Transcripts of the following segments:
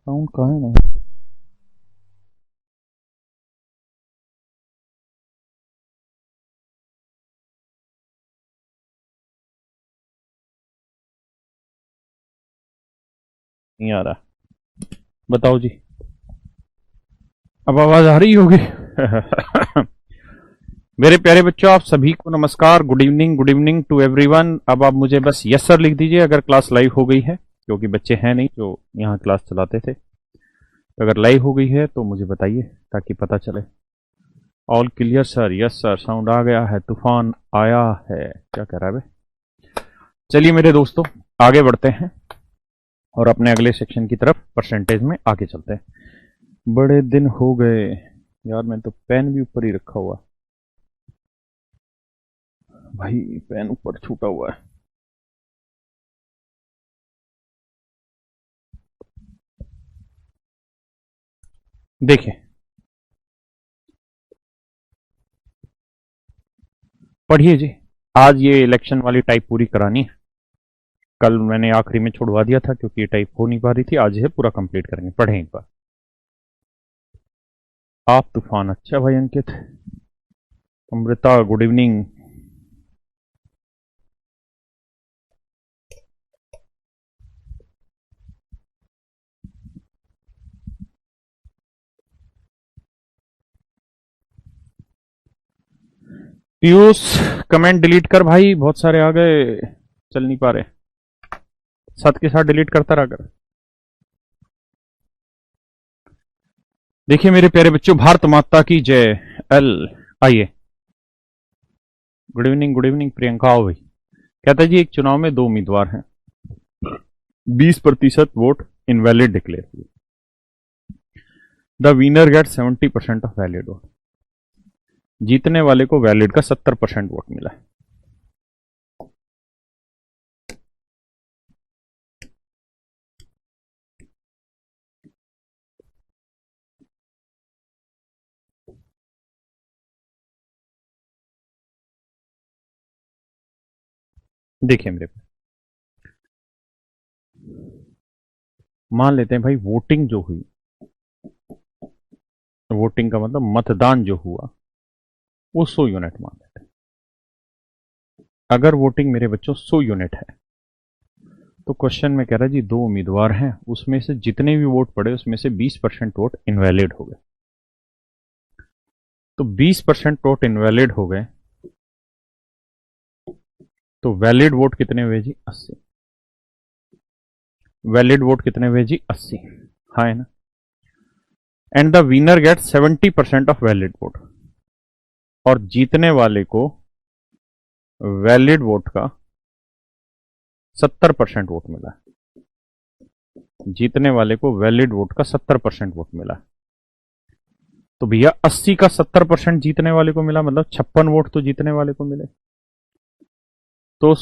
Sound कहाँ है ना। नहीं आ रहा। बताओ जी, अब आवाज आ रही होगी। मेरे प्यारे बच्चों, आप सभी को नमस्कार। Good evening to everyone. अब आप मुझे बस यस सर लिख दीजिए अगर क्लास लाइव हो गई है, क्योंकि बच्चे हैं नहीं जो यहाँ क्लास चलाते थे। अगर लाइव हो गई है तो मुझे बताइए ताकि पता चले। All clear sir, yes sir, sound आ गया है, तूफान आया है। क्या कह रहा है भाई? चलिए मेरे दोस्तों, आगे बढ़ते हैं और अपने अगले सेक्शन की तरफ परसेंटेज में आगे चलते हैं। बड़े दिन हो गए यार, मैं तो पेन भी ऊपर ही रखा हुआ भाई, पेन ऊपर छूटा हुआ है। देखिए, पढ़िए जी। आज ये इलेक्शन वाली टाइप पूरी करानी है। कल मैंने आखिरी में छुड़वा दिया था क्योंकि ये टाइप हो नहीं पा रही थी। आज ये पूरा कंप्लीट करेंगे। पढ़ें एक बार। आप तूफान, अच्छा भाई Ankit. Amrita, good evening. Piyush, comment delete कर भाई, बहुत सारे आ गए, चल नहीं पा रहे। साथ के साथ डिलीट करता रहा कर। देखिए मेरे प्यारे बच्चों, भारत माता की जय। एल, आइए। Good evening Priyanka. आओ भाई। कहता है जी, एक चुनाव में दो उम्मीदवार हैं, 20% वोट इनवैलिड डिक्लेयर हुए। The winner get 70% of valid vote. जीतने वाले को वैलिड का 70% वोट मिला है। देखिए मेरे पे, मान लेते हैं भाई वोटिंग जो हुई, वोटिंग का मतलब मतदान जो हुआ, वो 100 यूनिट मान लेते हैं। अगर वोटिंग मेरे बच्चों 100 यूनिट है तो क्वेश्चन में कह रहा है जी दो उम्मीदवार हैं, उसमें से जितने भी वोट पड़े उसमें से 20% वोट इनवैलिड हो गए। तो 20% वोट इनवैलिड हो गए तो वैलिड वोट कितने हुए जी? 80। वैलिड वोट कितने हुए जी? 80। हाँ है ना। And the winner get 70% of valid vote. और जीतने वाले को वैलिड वोट का 70% वोट मिला। जीतने वाले को वैलिड वोट का 70% वोट मिला। तो भैया 80 का 70% जीतने वाले को मिला, मतलब 56 वोट तो जीतने वाले को मिले। तो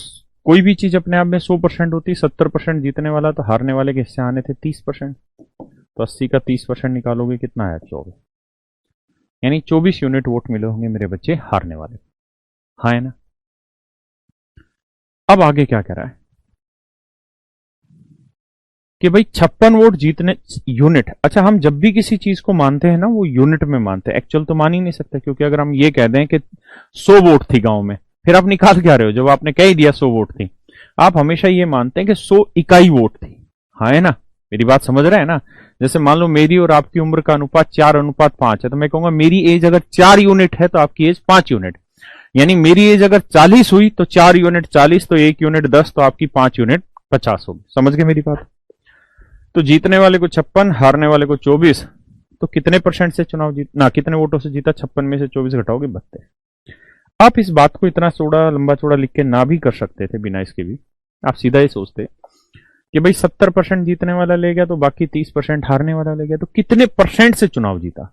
कोई भी चीज अपने आप में 100% होती, 70% जीतने वाला, तो हारने वाले के हिस्से आने थे 30%। तो 80 का 30% निकालोगे कितना है? 24। यानी 24 यूनिट वोट मिले होंगे मेरे बच्चे हारने वाले। हाँ है ना। अब आगे क्या कह रहा है कि भाई 56 वोट जीतने, यूनिट। अच्छा, हम जब भी किसी चीज को मानते हैं ना, वो यूनिट में मानते हैं, एक्चुअल तो मान ही नहीं सकते। क्योंकि अगर हम ये कह दें कि 100 वोट थी गांव में, फिर आप निकाल क्या रहे हो? जब आपने कह ही दिया 100 वोट थी, आप हमेशा ये मानते हैं कि 100 इकाई वोट थी। हाँ है ना। मेरी बात समझ रहे हैं ना। जैसे मान लो मेरी और आपकी उम्र का अनुपात 4:5 है, तो मैं कहूंगा मेरी एज अगर 4 यूनिट है तो आपकी एज 5 यूनिट। यानी मेरी एज अगर 40 हुई तो 4 यूनिट 40, तो 1 यूनिट 10, तो आपकी 5 यूनिट 50 होगी। समझ गए मेरी बात? तो जीतने वाले को 56, हारने वाले को 24। तो कितने परसेंट से चुनाव जीत ना, कितने वोटों से जीता? 56 में से 24 घटाओगे 32। आप इस बात को इतना चौड़ा, लंबा चौड़ा लिख के ना भी कर सकते थे बिना इसके भी। आप सीधा ही सोचते कि भाई 70% जीतने वाला ले गया तो बाकी 30% हारने वाला ले गया, तो कितने परसेंट से चुनाव जीता?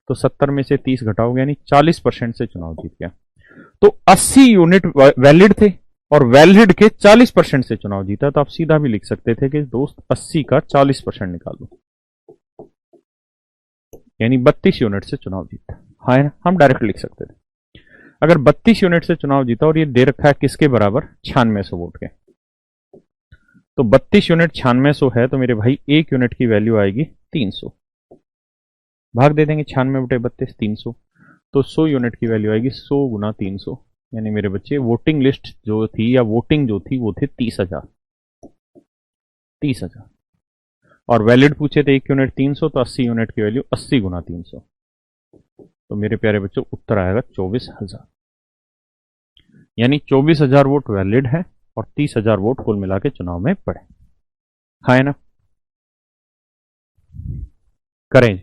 तो 70 में से 30 घटाओगे यानी 40% से चुनाव जीत गया। तो 80 यूनिट वैलिड थे और वैलिड के 40% से चुनाव जीता। तो आप सीधा भी लिख सकते थे कि दोस्त 80 का 40% निकालो, यानी 32 यूनिट से चुनाव जीता। हाँ है ना। हम डायरेक्ट लिख सकते थे अगर 32 यूनिट से चुनाव जीता, और ये दे रखा है किसके बराबर? 9600 वोट के। तो 32 यूनिट 9600 है, तो मेरे भाई एक यूनिट की वैल्यू आएगी 300। भाग दे देंगे 96/32 300, तो 100 यूनिट की वैल्यू आएगी 100 गुना 300, यानी मेरे बच्चे वोटिंग लिस्ट जो थी या वोटिंग जो थी वो थे 30,000। 30,000 और वैलिड पूछे थे एक यूनिट 300, तो 80 यूनिट की वैल्यू 80 गुना 300, तो मेरे प्यारे बच्चों उत्तर आएगा 24,000। यानी 24,000 वोट वैलिड है और 30,000 वोट कुल मिला के चुनाव में पड़े। हाँ है ना? करें।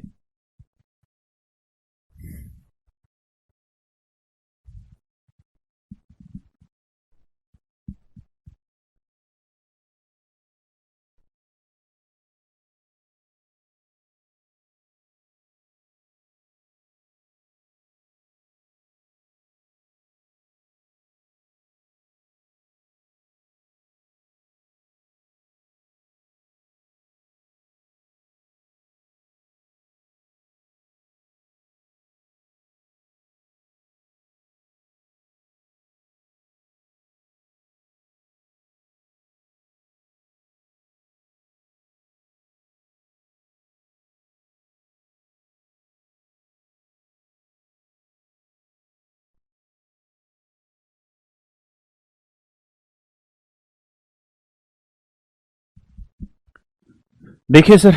देखिए सर,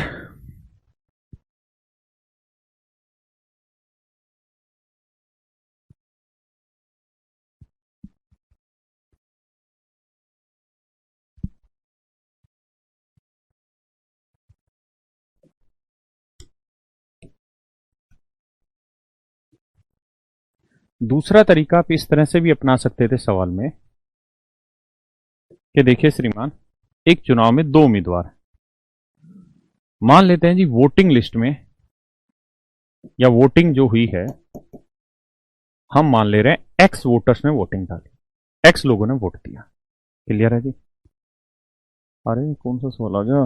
दूसरा तरीका आप इस तरह से भी अपना सकते थे सवाल में कि देखिए श्रीमान, एक चुनाव में दो उम्मीदवार हैं। मान लेते हैं जी वोटिंग लिस्ट में या वोटिंग जो हुई है, हम मान ले रहे हैं एक्स वोटर्स ने वोटिंग डाली, एक्स लोगों ने वोट दिया। क्लियर है जी? अरे कौन सा सवाल आ गया?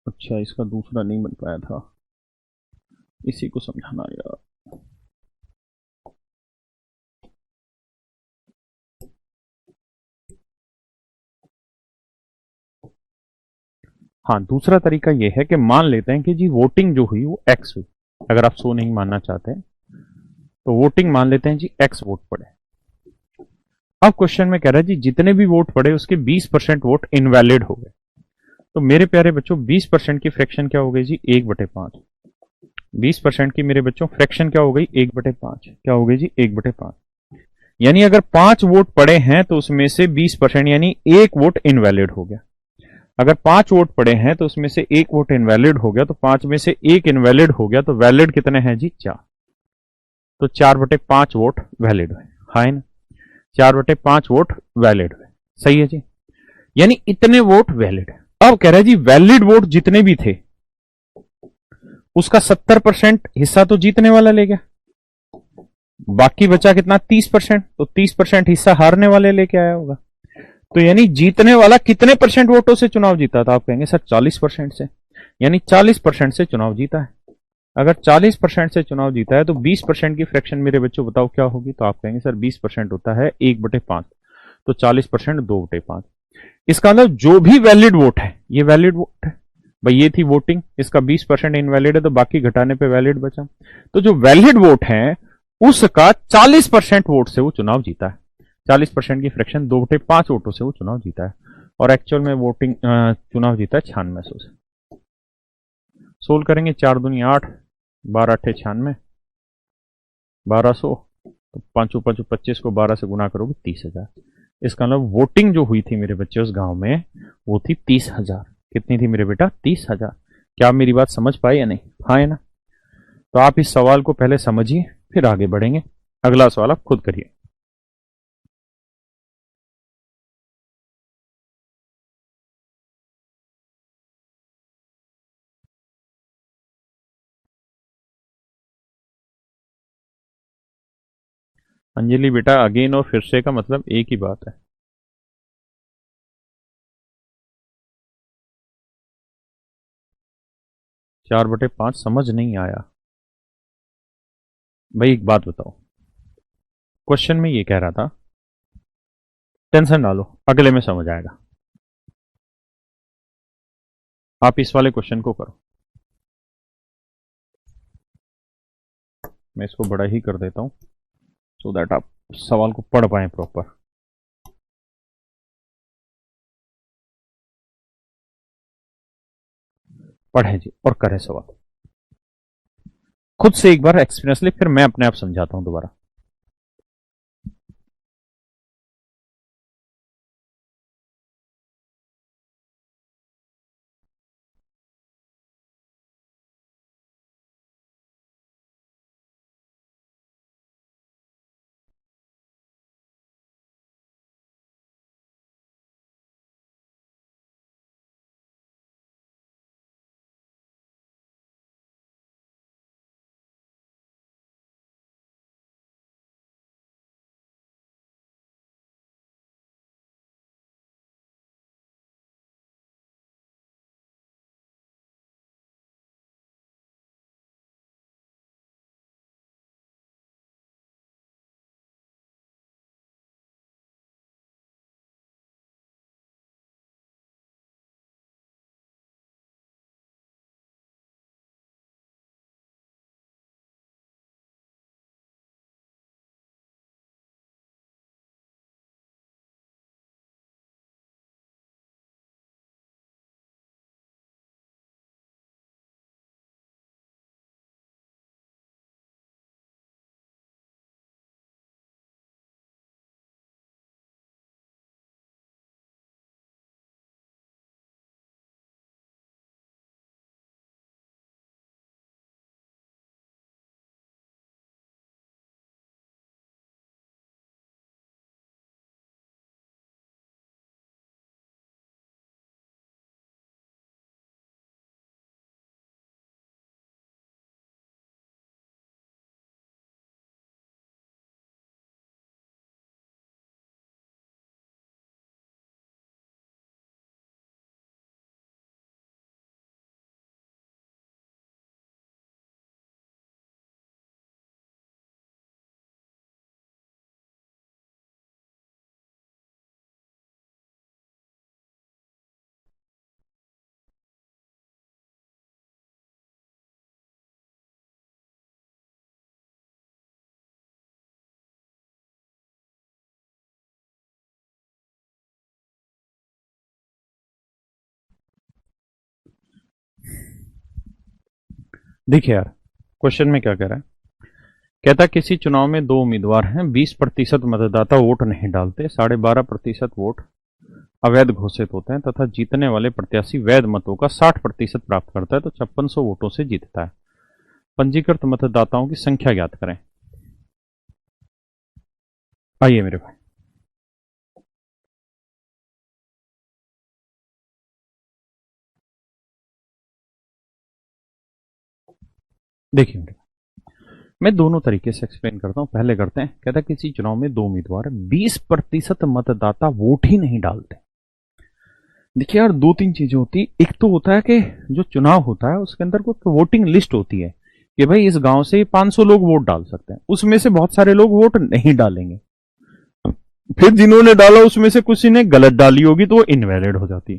अच्छा, इसका दूसरा नहीं बन पाया था, इसी को समझाना यार। हाँ, दूसरा तरीका यह है कि मान लेते हैं कि जी वोटिंग जो हुई वो एक्स हुई, अगर आप सो नहीं मानना चाहते तो वोटिंग मान लेते हैं जी एक्स वोट पड़े। अब क्वेश्चन में कह रहा है जी जितने भी वोट पड़े उसके 20% वोट इनवैलिड हो गए। तो मेरे प्यारे बच्चों 20% की फ्रैक्शन क्या हो गई जी? 1/5। 20% की मेरे बच्चों फ्रैक्शन क्या हो गई? 1/5। क्या हो गई जी? 1/5। यानी अगर 5 वोट पड़े हैं तो उसमें से 20% यानी एक वोट इनवैलिड हो गया। अगर 5 वोट पड़े हैं तो उसमें से एक वोट इनवैलिड हो गया, तो 5 में से एक इनवैलिड हो गया, तो वैलिड कितने हैं जी? 4। तो 4/5 वोट वैलिड हुए। हाँ ना? 4/5 वोट वैलिड हुए। सही है जी? यानी इतने वोट वैलिड है। अब कह रहा है जी वैलिड वोट जितने भी थे उसका 70% हिस्सा तो जीतने वाला ले गया, बाकी बचा कितना? 30%। तो 30% हिस्सा हारने वाले लेके आया होगा। तो यानी जीतने वाला कितने परसेंट वोटों से चुनाव जीता था? आप कहेंगे सर 40% से, यानी 40% से चुनाव जीता है। अगर 40% से चुनाव जीता है तो 20% की फ्रैक्शन मेरे बच्चों बताओ क्या होगी? तो आप कहेंगे सर 20% होता है 1/5, तो 40% 2/5। इसका मतलब जो भी वैलिड वोट है ये वैलिड वोट है भाई। ये थी वोटिंग, इसका 20% इनवैलिड है तो बाकी घटाने पे वैलिड बचा। तो जो वैलिड वोट है उसका 40% वोट से वो चुनाव जीता है। 40% की फ्रैक्शन 2/5 वोटों से वो चुनाव जीता है, और एक्चुअल में वोटिंग चुनाव जीता है 9600 से। सोल्व करेंगे, 4 दूनी 8, 12 8 96, 1200, तो 5 5 25 को 12 से गुना करोगे 30,000। इसका मतलब वोटिंग जो हुई थी मेरे बच्चे उस गांव में वो थी 30,000। कितनी थी मेरे बेटा? 30,000। क्या आप मेरी बात समझ पाए या नहीं? हाँ है ना? तो आप इस सवाल को पहले समझिए फिर आगे बढ़ेंगे। अगला सवाल आप खुद करिए। अंजलि बेटा, अगेन और फिर से का मतलब एक ही बात है। 4/5 समझ नहीं आया भाई? एक बात बताओ, क्वेश्चन में ये कह रहा था टेंशन डालो, अगले में समझ आएगा। आप इस वाले क्वेश्चन को करो। मैं इसको बड़ा ही कर देता हूं सो दैट आप सवाल को पढ़ पाए प्रॉपर। पढ़े जी और करें सवाल खुद से एक बार एक्सपीरियंसली, फिर मैं अपने आप समझाता हूं दोबारा। देखिए यार, क्वेश्चन में क्या कह रहा है। कहता किसी चुनाव में दो उम्मीदवार हैं, 20% मतदाता वोट नहीं डालते, 12.5% वोट अवैध घोषित होते हैं तथा जीतने वाले प्रत्याशी वैध मतों का 60% प्राप्त करता है तो 5600 वोटों से जीतता है। पंजीकृत मतदाताओं की संख्या ज्ञात करें। आइए मेरे भाई, देखिए मेरे, मैं दोनों तरीके से एक्सप्लेन करता हूं। पहले करते हैं, कहता है किसी चुनाव में दो उम्मीदवार, 20% मतदाता वोट ही नहीं डालते। देखिए यार, दो तीन चीजें होती। एक तो होता है कि जो चुनाव होता है उसके अंदर कोई वोटिंग लिस्ट होती है कि भाई इस गांव से 500 लोग वोट डाल सकते हैं, उसमें से बहुत सारे लोग वोट नहीं डालेंगे। फिर जिन्होंने डाला उसमें से किसी ने गलत डाली होगी तो वो इनवैलिड हो जाती।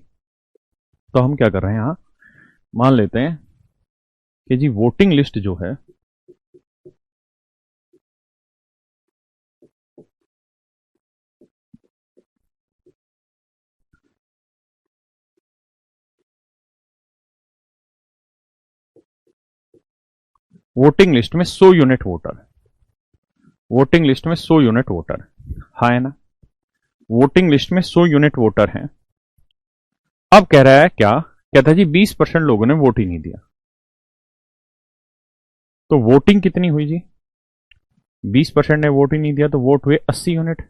तो हम क्या कर रहे हैं यहां, मान लेते हैं कि जी वोटिंग लिस्ट जो है वोटिंग लिस्ट में 100 यूनिट वोटर, वोटिंग लिस्ट में 100 यूनिट वोटर, हाँ है ना, वोटिंग लिस्ट में 100 यूनिट वोटर हैं। अब कह रहा है क्या, कहता है जी 20% लोगों ने वोट ही नहीं दिया। तो वोटिंग कितनी हुई जी, 20% ने वोट ही नहीं दिया तो वोट हुए 80 यूनिट।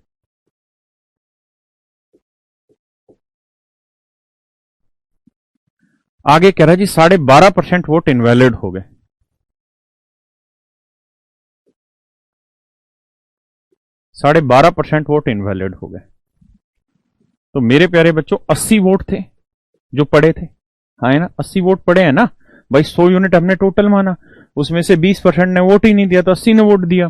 आगे कह रहा है जी 12.5% वोट इनवैलिड हो गए। 12.5% वोट इनवैलिड हो गए। तो मेरे प्यारे बच्चों 80 वोट थे जो पड़े थे, हाँ है ना, 80 वोट पड़े हैं ना भाई, 100 यूनिट हमने टोटल माना, उसमें से 20% ने वोट ही नहीं दिया तो 80 ने वोट दिया।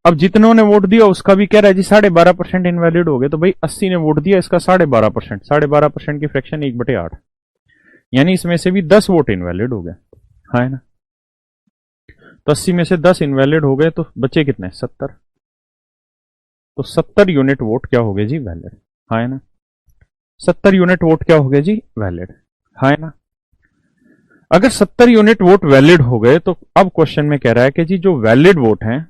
अब जितनों ने वोट दिया उसका भी कह रहा है जी 12.5% इनवैलिड हो गए, तो भाई 80 ने वोट दिया, इसका 12.5%, 12.5% की फ्रैक्शन 1/8, यानी इसमें से भी 10 वोट इनवैलिड हो गए, है ना। तो 80 में से 10 इनवैलिड हो गए तो बचे कितने, 70। तो 70 यूनिट वोट क्या हो गए जी, वैलिड, है ना। 70 यूनिट वोट क्या हो गए जी, वैलिड, है ना। अगर 70 यूनिट वोट वैलिड हो गए तो अब क्वेश्चन में कह रहा है कि जी जो वैलिड वोट है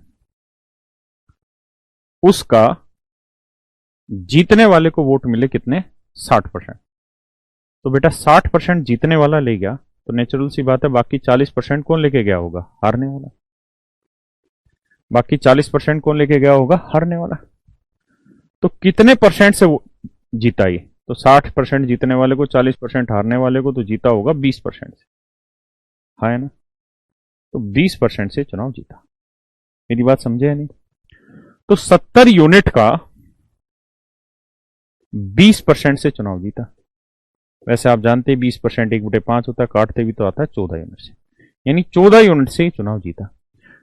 उसका जीतने वाले को वोट मिले कितने, 60%। तो बेटा 60% जीतने वाला ले गया, तो नेचुरल सी बात है बाकी 40% कौन लेके गया होगा, हारने वाला। बाकी 40% कौन लेके गया होगा, हारने वाला। तो कितने परसेंट से जीता ये, तो 60% जीतने वाले को, 40% हारने वाले को, तो जीता होगा 20% से, है ना। तो 20% से चुनाव जीता। मेरी बात समझे या नहीं। तो 70 यूनिट का 20% से चुनाव जीता। वैसे आप जानते हैं 20% 1/5 होता है, काटते भी तो आता है 14 यूनिट से, यानी 14 यूनिट से चुनाव जीता।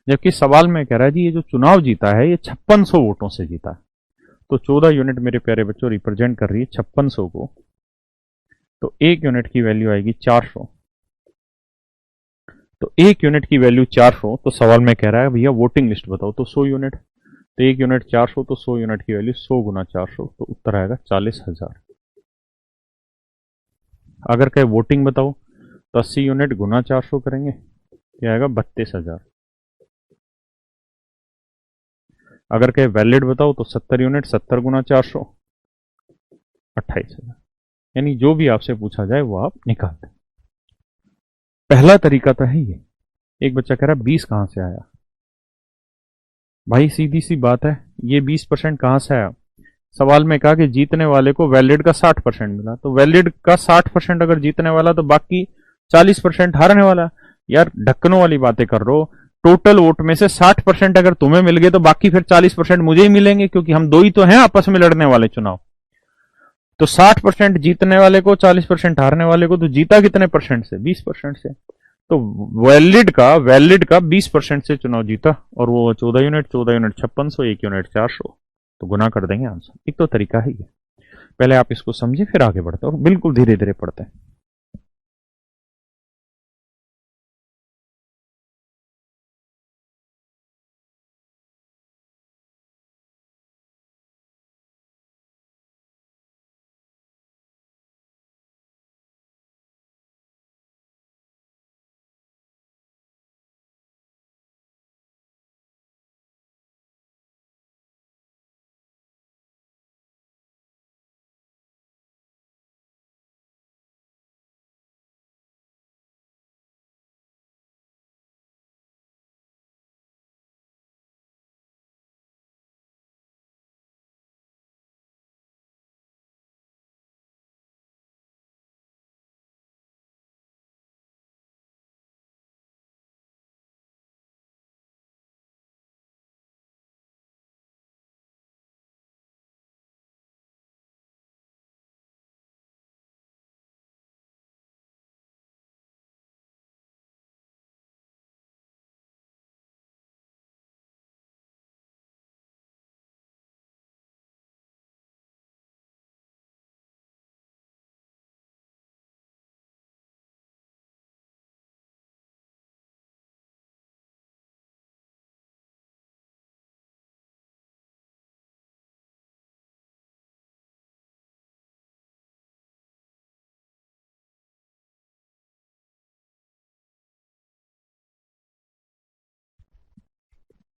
जबकि सवाल में कह रहा है जी ये जो चुनाव जीता है ये 5600 वोटों से जीता। तो 14 यूनिट मेरे प्यारे बच्चों रिप्रेजेंट कर रही है 5600 को। तो एक यूनिट की वैल्यू आएगी 400। तो एक यूनिट की वैल्यू 400, तो सवाल में कह रहा है भैया वोटिंग लिस्ट बताओ, तो 100 यूनिट। तो एक यूनिट 400, तो 100 यूनिट की वैल्यू 100 गुना 400, तो उत्तर आएगा 40,000। अगर कहे वोटिंग बताओ तो 80 यूनिट गुना 400 करेंगे, क्या आएगा 32,000। अगर कहे वैलिड बताओ तो 70 यूनिट 70 गुना 400, 28,000। यानी जो भी आपसे पूछा जाए वो आप निकाल दें। पहला तरीका तो है ये। एक बच्चा कह रहा है 20 कहां से आया। भाई सीधी सी बात है, ये 20% कहां से आया। सवाल में कहा कि जीतने वाले को वैलिड का 60% मिला, तो वैलिड का 60% अगर जीतने वाला तो बाकी 40% हारने वाला। यार ढक्कनों वाली बातें कर रहे हो। टोटल वोट में से 60% अगर तुम्हें मिल गए तो बाकी फिर 40% मुझे ही मिलेंगे, क्योंकि हम दो ही तो हैं आपस में लड़ने वाले चुनाव। तो 60% जीतने वाले को, 40% हारने वाले को, तो जीता कितने परसेंट से, 20% से। तो वैलिड का 20% से चुनाव जीता, और वो 14 यूनिट, 14 यूनिट 5600, एक यूनिट 400, तो गुना कर देंगे आंसर। एक तो तरीका है ये। पहले आप इसको समझे फिर आगे बढ़ते और बिल्कुल धीरे धीरे पढ़ते हैं।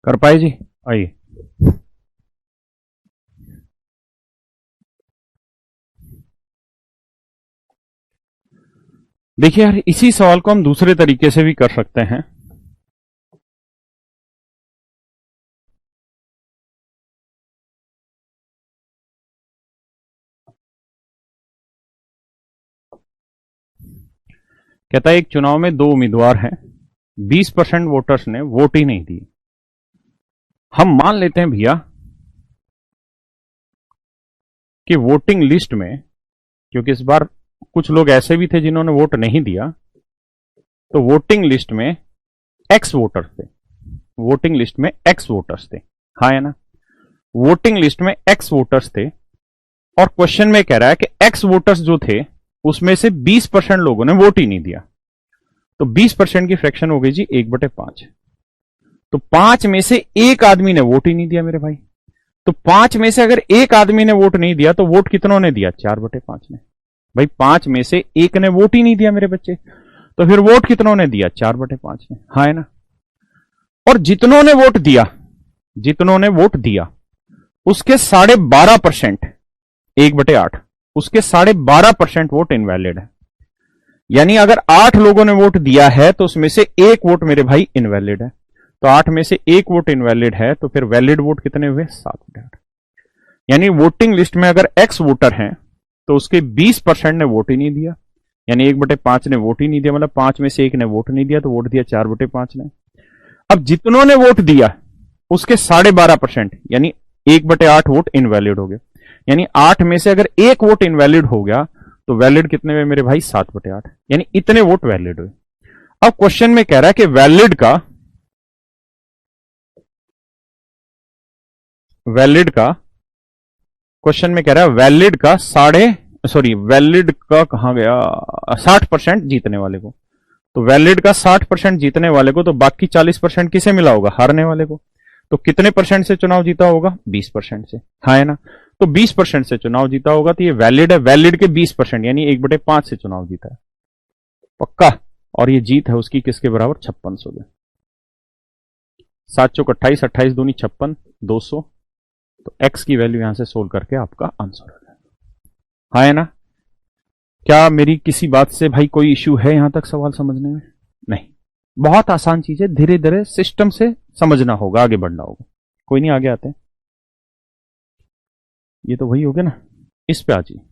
कर पाए जी, आइए। देखिए यार, इसी सवाल को हम दूसरे तरीके से भी कर सकते हैं। कहता है एक चुनाव में दो उम्मीदवार हैं, 20% वोटर्स ने वोट ही नहीं दिए। हम मान लेते हैं भैया कि वोटिंग लिस्ट में, क्योंकि इस बार कुछ लोग ऐसे भी थे जिन्होंने वोट नहीं दिया, तो वोटिंग लिस्ट में एक्स वोटर्स थे। वोटिंग लिस्ट में एक्स वोटर्स थे। हाँ है ना। वोटिंग लिस्ट में एक्स वोटर्स थे और क्वेश्चन में कह रहा है कि एक्स वोटर्स जो थे उसमें से 20% लोगों ने वोट ही नहीं दिया। तो 20% की फ्रैक्शन हो गई जी 1/5। तो 5 में से एक आदमी ने वोट ही नहीं दिया मेरे भाई। तो 5 में से अगर एक आदमी ने वोट नहीं दिया तो वोट कितनों ने दिया? 4/5 ने। भाई 5 में से एक ने वोट ही नहीं दिया मेरे बच्चे, तो फिर वोट कितनों ने दिया? 4/5 ने। हाँ है ना। और जितनों ने वोट दिया, जितनों ने वोट दिया उसके 12.5%, 1/8, उसके 12.5% वोट इनवैलिड है। यानी अगर 8 लोगों ने वोट दिया है तो उसमें से एक वोट मेरे भाई इनवैलिड है। तो 8 में से एक वोट इनवैलिड है, तो फिर वैलिड वोट कितने हुए? 7/8। यानी वोटिंग लिस्ट में अगर एक्स वोटर हैं तो उसके 20% ने वोट ही नहीं दिया, यानी 1/5 ने वोट ही नहीं दिया, मतलब 5 में से एक ने वोट नहीं दिया, तो वोट दिया 4/5 ने। अब जितनों ने वोट दिया उसके 12.5%, यानी 1/8 वोट इनवैलिड हो गए। यानी 8 में से अगर एक वोट इनवैलिड हो गया तो वैलिड कितने हुए मेरे भाई? 7/8, यानी इतने वोट वैलिड हुए। अब क्वेश्चन में कह रहा है कि वैलिड का क्वेश्चन में कह रहा है वैलिड का वैलिड का कहां गया? 60% जीतने वाले को। तो वैलिड का 60% जीतने वाले को, तो बाकी 40% किसे मिला होगा? हारने वाले को। तो कितने परसेंट से चुनाव जीता होगा? 20% से। हाँ है ना। तो 20% से चुनाव जीता होगा, तो ये वैलिड है। वैलिड के 20% यानी 1/5 से चुनाव जीता है पक्का। और ये जीत है उसकी किसके बराबर? 5600 के। 7 चौक 28, 28 दूनी 56, 200। तो एक्स की वैल्यू यहां से सोल्व करके आपका आंसर हो जाएगा। हाँ है ना। क्या मेरी किसी बात से भाई कोई इश्यू है यहां तक सवाल समझने में? नहीं, बहुत आसान चीज है, धीरे धीरे सिस्टम से समझना होगा, आगे बढ़ना होगा। कोई नहीं, आगे आते हैं। ये तो वही हो गया ना, इस पे आ जाइए।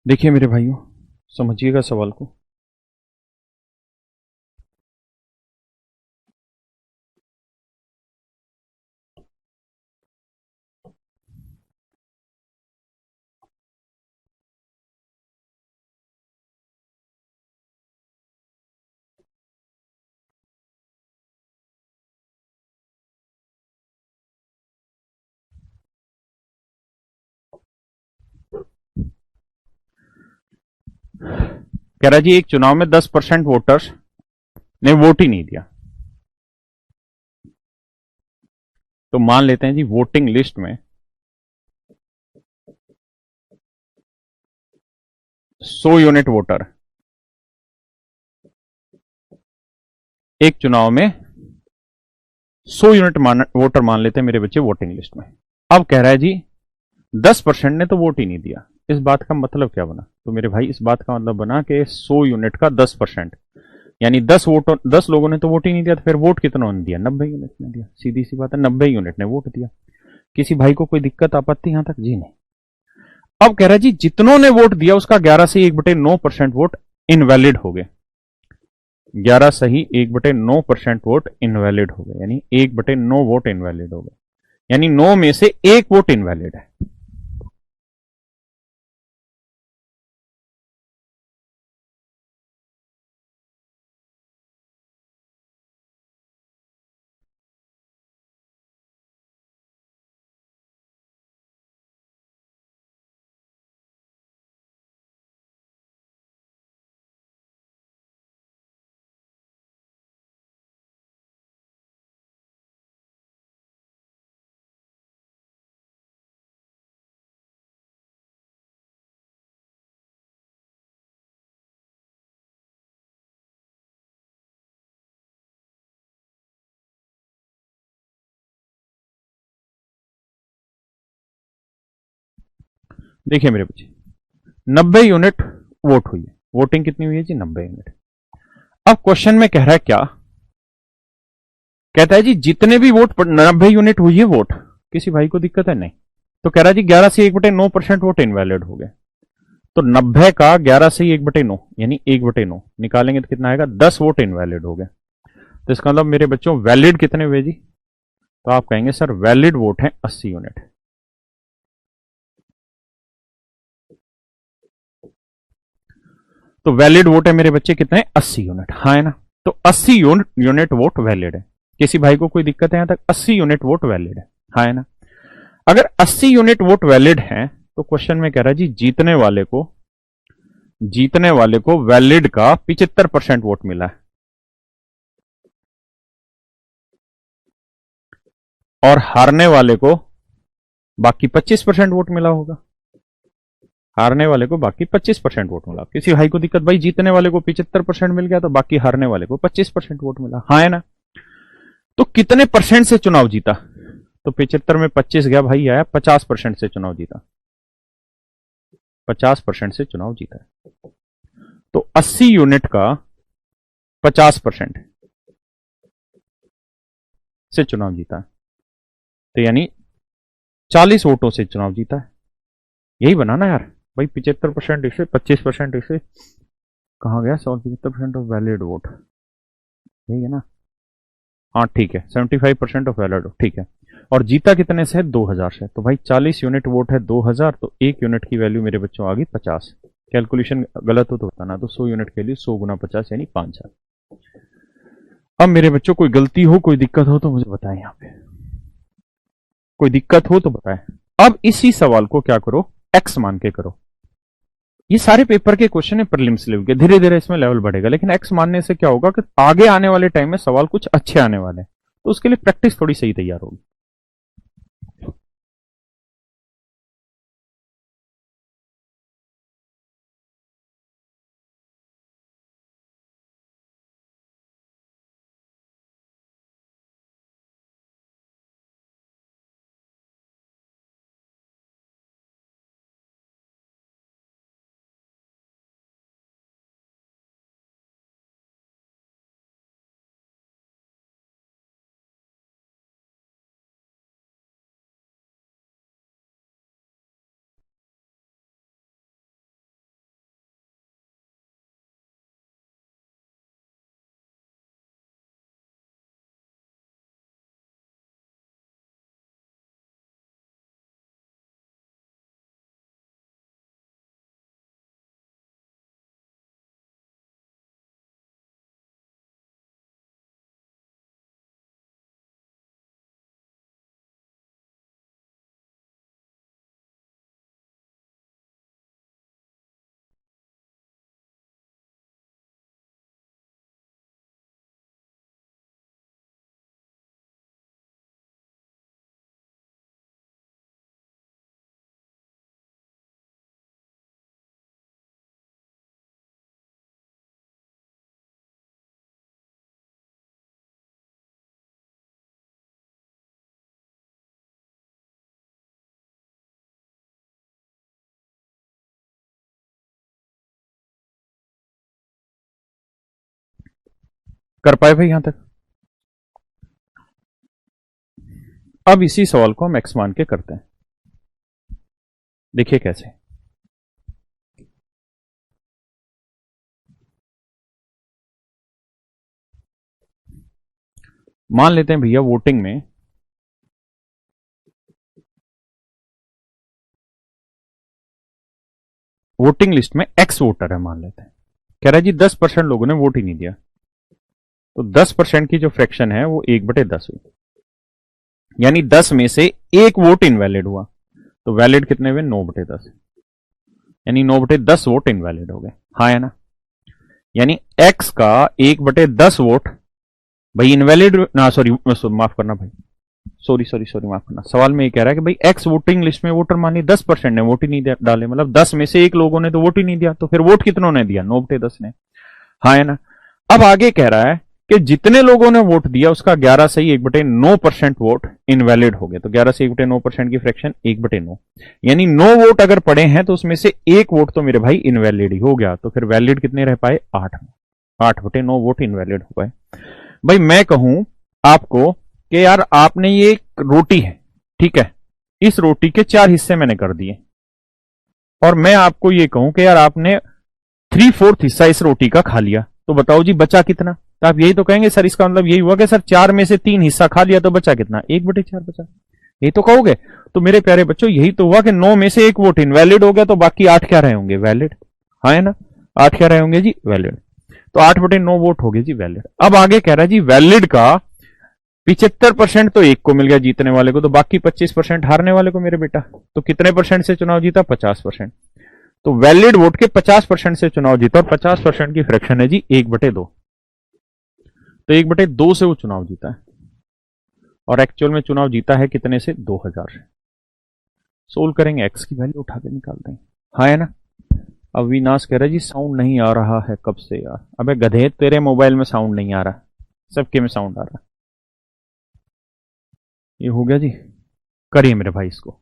देखिए मेरे भाइयों, समझिएगा सवाल को। कह रहा जी एक चुनाव में 10% वोटर्स ने वोट ही नहीं दिया। तो मान लेते हैं जी वोटिंग लिस्ट में 100 यूनिट वोटर, एक चुनाव में 100 यूनिट वोटर मान लेते हैं मेरे बच्चे वोटिंग लिस्ट में। अब कह रहा है जी 10% ने तो वोट ही नहीं दिया। इस बात का मतलब क्या बना? तो मेरे भाई इस बात का मतलब बना कि 100 यूनिट का 10%, यानी 10 लोगों ने तो वोट ही नहीं दिया, तो फिर वोट कितनों ने दिया? 90 यूनिट ने दिया। सीधी सी बात है, 90 यूनिट ने वोट दिया। किसी भाई को कोई दिक्कत आपत्ति यहां तक? जी नहीं। अब कह रहा है जी जितनों ने वोट दिया उसका 11 से 1/9% वोट इनवैलिड हो गए। 11 सही, 1/9% वोट इनवैलिड हो गए, यानी 1/9 वोट इनवैलिड हो गए, यानी 9 में से 1 वोट इनवैलिड है। देखिए मेरे बच्चे, 90 यूनिट वोट हुई है। वोटिंग कितनी हुई है जी? 90 यूनिट। अब क्वेश्चन में कह रहा है क्या? कहता है जी जितने भी वोट 90 यूनिट हुई है वोट, किसी भाई को दिक्कत है? नहीं। तो कह रहा है जी 11 से 1/9% वोट इनवैलिड हो गए। तो 90 का 11 से 1/9 यानी 1/9 निकालेंगे तो कितना आएगा? 10 वोट इनवैलिड हो गए। तो इसका मतलब मेरे बच्चों वैलिड कितने हुए जी? तो आप कहेंगे सर वैलिड वोट है 80 यूनिट। तो वैलिड वोट है मेरे बच्चे कितने? 80 यूनिट, हाँ है ना? तो 80 यूनिट वोट वैलिड है। किसी भाई को कोई दिक्कत है यहां तक? 80 यूनिट वोट वैलिड है, हाँ है ना? अगर 80 यूनिट वोट वैलिड है तो क्वेश्चन में कह रहा है जी जीतने वाले को वैलिड का 75% वोट मिला है, और हारने वाले को बाकी 25% वोट मिला होगा। हारने वाले को बाकी 25% वोट मिला। किसी भाई को दिक्कत? भाई जीतने वाले को 75% मिल गया तो बाकी हारने वाले को 25% वोट मिला, हाँ है ना? तो कितने परसेंट से चुनाव जीता? तो 75 में 25 गया भाई, आया 50% से चुनाव जीता। 50% से चुनाव जीता है। तो 80 यूनिट का 50% से चुनाव जीता है, तो यानी 40 वोटों से चुनाव जीता है। यही बना ना यार भाई, 75% इसे, 25% इसे, कहां गया 75% ऑफ वैलिड वोट, यही है ना? हाँ ठीक है, 75% ऑफ वैलिड वोट, ठीक है। और जीता कितने से है? 2000 से। तो भाई 40 यूनिट वोट है 2000, तो 1 यूनिट की वैल्यू मेरे बच्चों आ गई 50। कैलकुलेशन गलत हो तो बताना। तो 100 यूनिट के लिए 100 गुना 50 यानी 5000। अब मेरे बच्चों कोई गलती हो, कोई दिक्कत हो तो मुझे बताएं, यहाँ पे कोई दिक्कत हो तो बताएं। अब इसी सवाल को क्या करो? एक्स मान के करो। ये सारे पेपर के क्वेश्चन है प्रीलिम्स लेवल के, धीरे धीरे इसमें लेवल बढ़ेगा, लेकिन एक्स मानने से क्या होगा कि आगे आने वाले टाइम में सवाल कुछ अच्छे आने वाले हैं, तो उसके लिए प्रैक्टिस थोड़ी सही तैयार होगी। कर पाए भाई यहां तक? अब इसी सवाल को हम एक्स मान के करते हैं। देखिए कैसे। मान लेते हैं भैया वोटिंग में वोटिंग लिस्ट में एक्स वोटर है, मान लेते हैं। कह रहा है जी 10% लोगों ने वोट ही नहीं दिया, तो 10% की जो फ्रैक्शन है वो 1/10 हुई, यानी 10 में से एक वोट इनवैलिड हुआ। तो वैलिड कितने हुए? 9/10, यानी 9/10 वोट इनवैलिड हो गए। हाँ है ना? यानी एक्स का 1/10 वोट भाई इनवैलिड ना, सॉरी माफ करना भाई, सॉरी सॉरी सॉरी माफ करना। सवाल में ये कह रहा है कि भाई एक्स वोटिंग लिस्ट में वोटर मान ली 10% ने वोट ही नहीं डाले, मतलब 10 में से एक लोगों ने तो वोट ही नहीं दिया, तो फिर वोट कितनों ने दिया? 9/10 ने। हाँ है ना? अब आगे कह रहा है कि जितने लोगों ने वोट दिया उसका 11 से ही 1/9% वोट इनवैलिड हो गए। तो 11 से 1/9% की फ्रैक्शन 1/9, यानी 9 वोट अगर पड़े हैं तो उसमें से एक वोट तो मेरे भाई इनवैलिड ही हो गया। तो फिर वैलिड कितने रह पाए? 8। 8/9 वोट इनवैलिड हो गए। भाई मैं कहूं आपको कि यार आपने ये एक रोटी है, ठीक है, इस रोटी के 4 हिस्से मैंने कर दिए, और मैं आपको ये कहूं कि यार आपने 3/4 हिस्सा इस रोटी का खा लिया, तो बताओ जी बचा कितना? तो आप यही तो कहेंगे सर, इसका मतलब यही हुआ कि सर 4 में से 3 हिस्सा खा लिया तो बचा कितना? 1/4 बचा, यही तो कहोगे। तो मेरे प्यारे बच्चों यही तो हुआ कि 9 में से एक वोट इनवैलिड हो गया, तो बाकी 8 क्या रहे होंगे? वैलिड। हाँ है ना? 8 क्या रहे होंगे जी? वैलिड। तो 8/9 वोट हो गए जी वैलिड। अब आगे कह रहा है जी वैलिड का 75% तो एक को मिल गया जीतने वाले को, तो बाकी 25% हारने वाले को मेरे बेटा। तो कितने परसेंट से चुनाव जीता? 50%। तो वैलिड वोट के 50% से चुनाव जीता, और 50% की फ्रैक्शन है जी 1/2। तो 1/2 से वो चुनाव जीता है, और एक्चुअल में चुनाव जीता है कितने से? 2000 से। सोल्व करेंगे, एक्स की वैल्यू उठा के निकालते हैं। हाँ है ना? अविनाश कह रहा है जी साउंड नहीं आ रहा है कब से यार। अबे गधे, तेरे मोबाइल में साउंड नहीं आ रहा, सबके में साउंड आ रहा है। ये हो गया जी, करिए मेरे भाई इसको।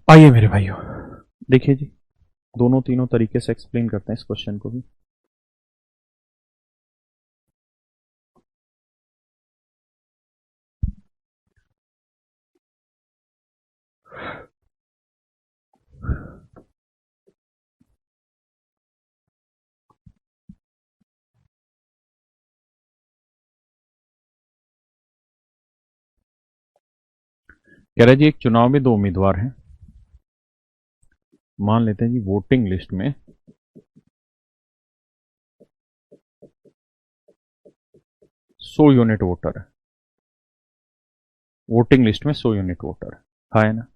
आइए मेरे भाइयों, देखिए जी, दोनों तीनों तरीके से एक्सप्लेन करते हैं इस क्वेश्चन को भी। कह रहा है जी एक चुनाव में 2 उम्मीदवार हैं। मान लेते हैं जी वोटिंग लिस्ट में 100 यूनिट वोटर है, वोटिंग लिस्ट में 100 यूनिट वोटर है। हाँ है ना?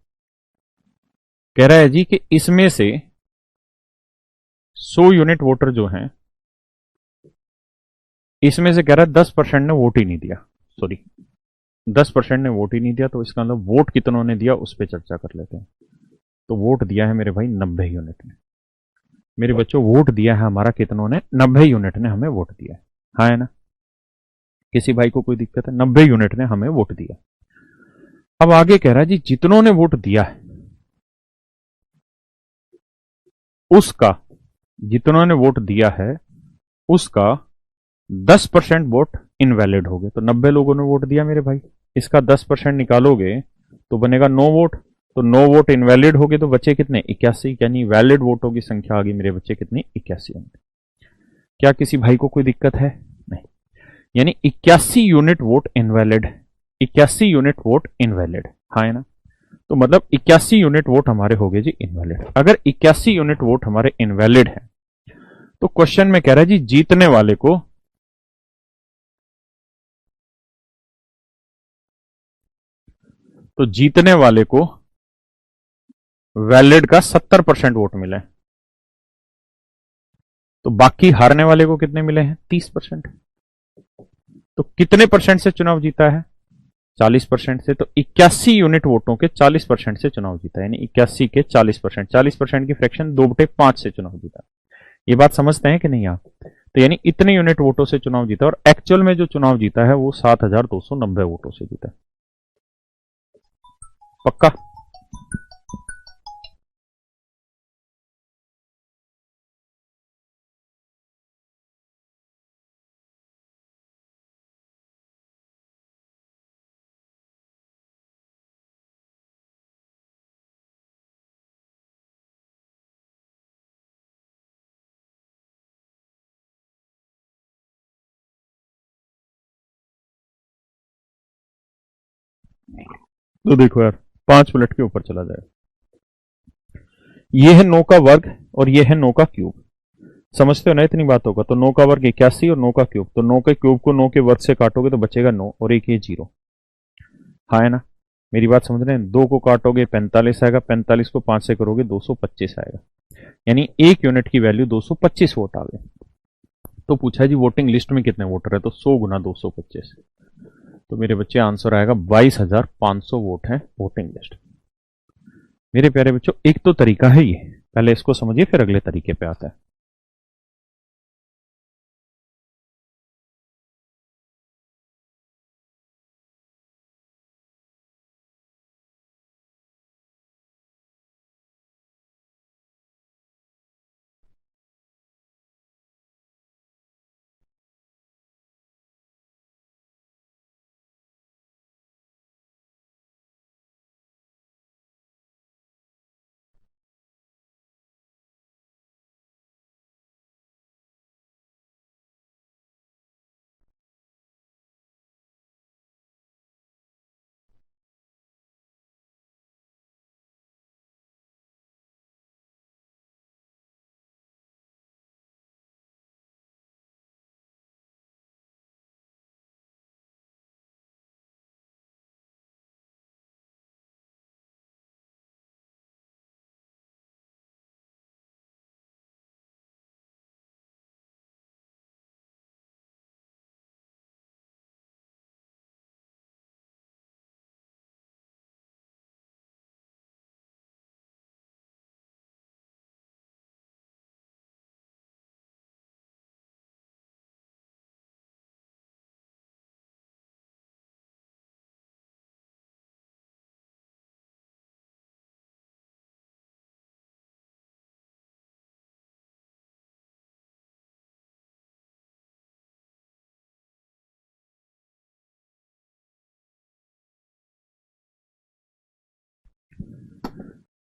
कह रहा है जी कि इसमें से 100 यूनिट वोटर जो हैं, इसमें से कह रहा है 10% ने वोट ही नहीं दिया। सॉरी, 10% ने वोट ही नहीं दिया, तो इसका मतलब वोट कितनों ने दिया उस पर चर्चा कर लेते हैं। तो वोट दिया है मेरे भाई 90 यूनिट ने। मेरे बच्चों वोट दिया है हमारा कितनों ने? 90 यूनिट ने हमें वोट दिया है। हाँ है ना? किसी भाई को कोई दिक्कत है? 90 यूनिट ने हमें वोट दिया। अब आगे कह रहा है जी जितनों ने वोट दिया है उसका, जितनों ने वोट दिया है उसका 10% वोट इनवैलिड हो गए। तो 90 लोगों ने वोट दिया मेरे भाई, इसका 10% निकालोगे तो बनेगा 9 वोट। तो 9 वोट इनवैलिड हो गए तो बचे कितने? 81। यानी वैलिड वोटों की संख्या आ गई मेरे बच्चे कितनी? 81 होंगे। क्या किसी भाई को कोई दिक्कत है? नहीं। यानी 81 unit vote invalid, 81 unit vote invalid. हाँ है ना? तो मतलब 81 यूनिट वोट हमारे हो गए जी इनवैलिड। अगर 81 यूनिट वोट हमारे इनवैलिड है तो क्वेश्चन में कह रहा है जी जीतने वाले को, तो जीतने वाले को वैलिड का 70% वोट मिले, तो बाकी हारने वाले को कितने मिले हैं? 30%। तो कितने परसेंट से चुनाव जीता है? 40% से। तो 81 यूनिट वोटों के 40% से चुनाव जीता, यानी 81 के 40%, 40% की फ्रैक्शन 2/5 से चुनाव जीता। ये बात समझते हैं कि नहीं आप? तो यानी इतने यूनिट वोटों से चुनाव जीता, और एक्चुअल में जो चुनाव जीता है वो 7290 वोटों से जीता। पक्का? तो देखो यार, 5 मिनट के ऊपर चला जाए। ये है 9 का वर्ग और ये है 9 का क्यूब। समझते हो ना इतनी बातों का? तो 9 का वर्ग 81 और 9 का क्यूब, तो 9 के क्यूब को 9 के वर्ग से काटोगे तो बचेगा 9 और एक ये 0। हाँ है ना? मेरी बात समझ रहे हैं? 2 को काटोगे 45 आएगा, 45 को 5 से करोगे 225 आएगा, यानी एक यूनिट की वैल्यू 225 वोट आ गए। तो पूछा है जी वोटिंग लिस्ट में कितने वोटर है? तो 100 गुना 225। तो मेरे बच्चे आंसर आएगा 22,500 वोट है वोटिंग लिस्ट। मेरे प्यारे बच्चों एक तो तरीका है ये, पहले इसको समझिए फिर अगले तरीके पे आता है।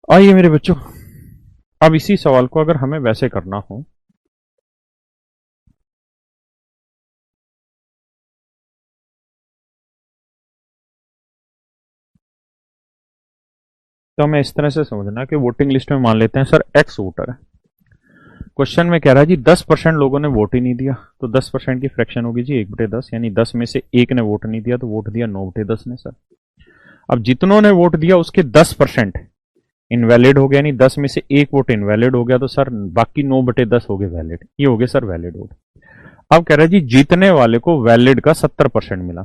आइए मेरे बच्चों, अब इसी सवाल को अगर हमें वैसे करना हो, तो हमें इस तरह से समझना कि वोटिंग लिस्ट में मान लेते हैं सर एक्स वोटर है। क्वेश्चन में कह रहा है जी 10% लोगों ने वोट ही नहीं दिया, तो 10% की फ्रैक्शन होगी जी 1/10, यानी 10 में से एक ने वोट नहीं दिया, तो वोट दिया 9/10 ने सर। अब जितनों ने वोट दिया उसके 10%, इनवैलिड हो गया, यानी 10 में से एक वोट इनवैलिड हो गया, तो सर बाकी 9/10 हो गए वैलिड। ये हो गए सर वैलिड वोट। अब कह रहा है जी जीतने वाले को वैलिड का 70% मिला।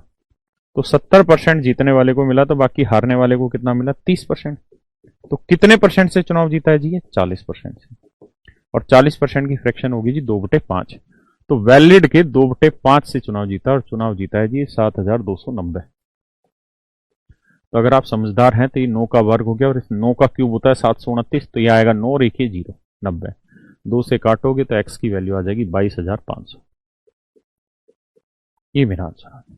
तो 70% जीतने वाले को मिला, तो बाकी हारने वाले को कितना मिला? 30%। तो कितने परसेंट से चुनाव जीता है जी? ये 40% से। और 40% की फ्रैक्शन होगी जी 2/5। तो वैलिड के 2/5 से चुनाव जीता, और चुनाव जीता है जी 7290। तो अगर आप समझदार हैं तो ये 9 का वर्ग हो गया, और इस 9 का क्यूब होता है 729। तो ये आएगा 9 रेखिए 0 90। 2 से काटोगे तो एक्स की वैल्यू आ जाएगी 22,500। ये मेरा आंसर है।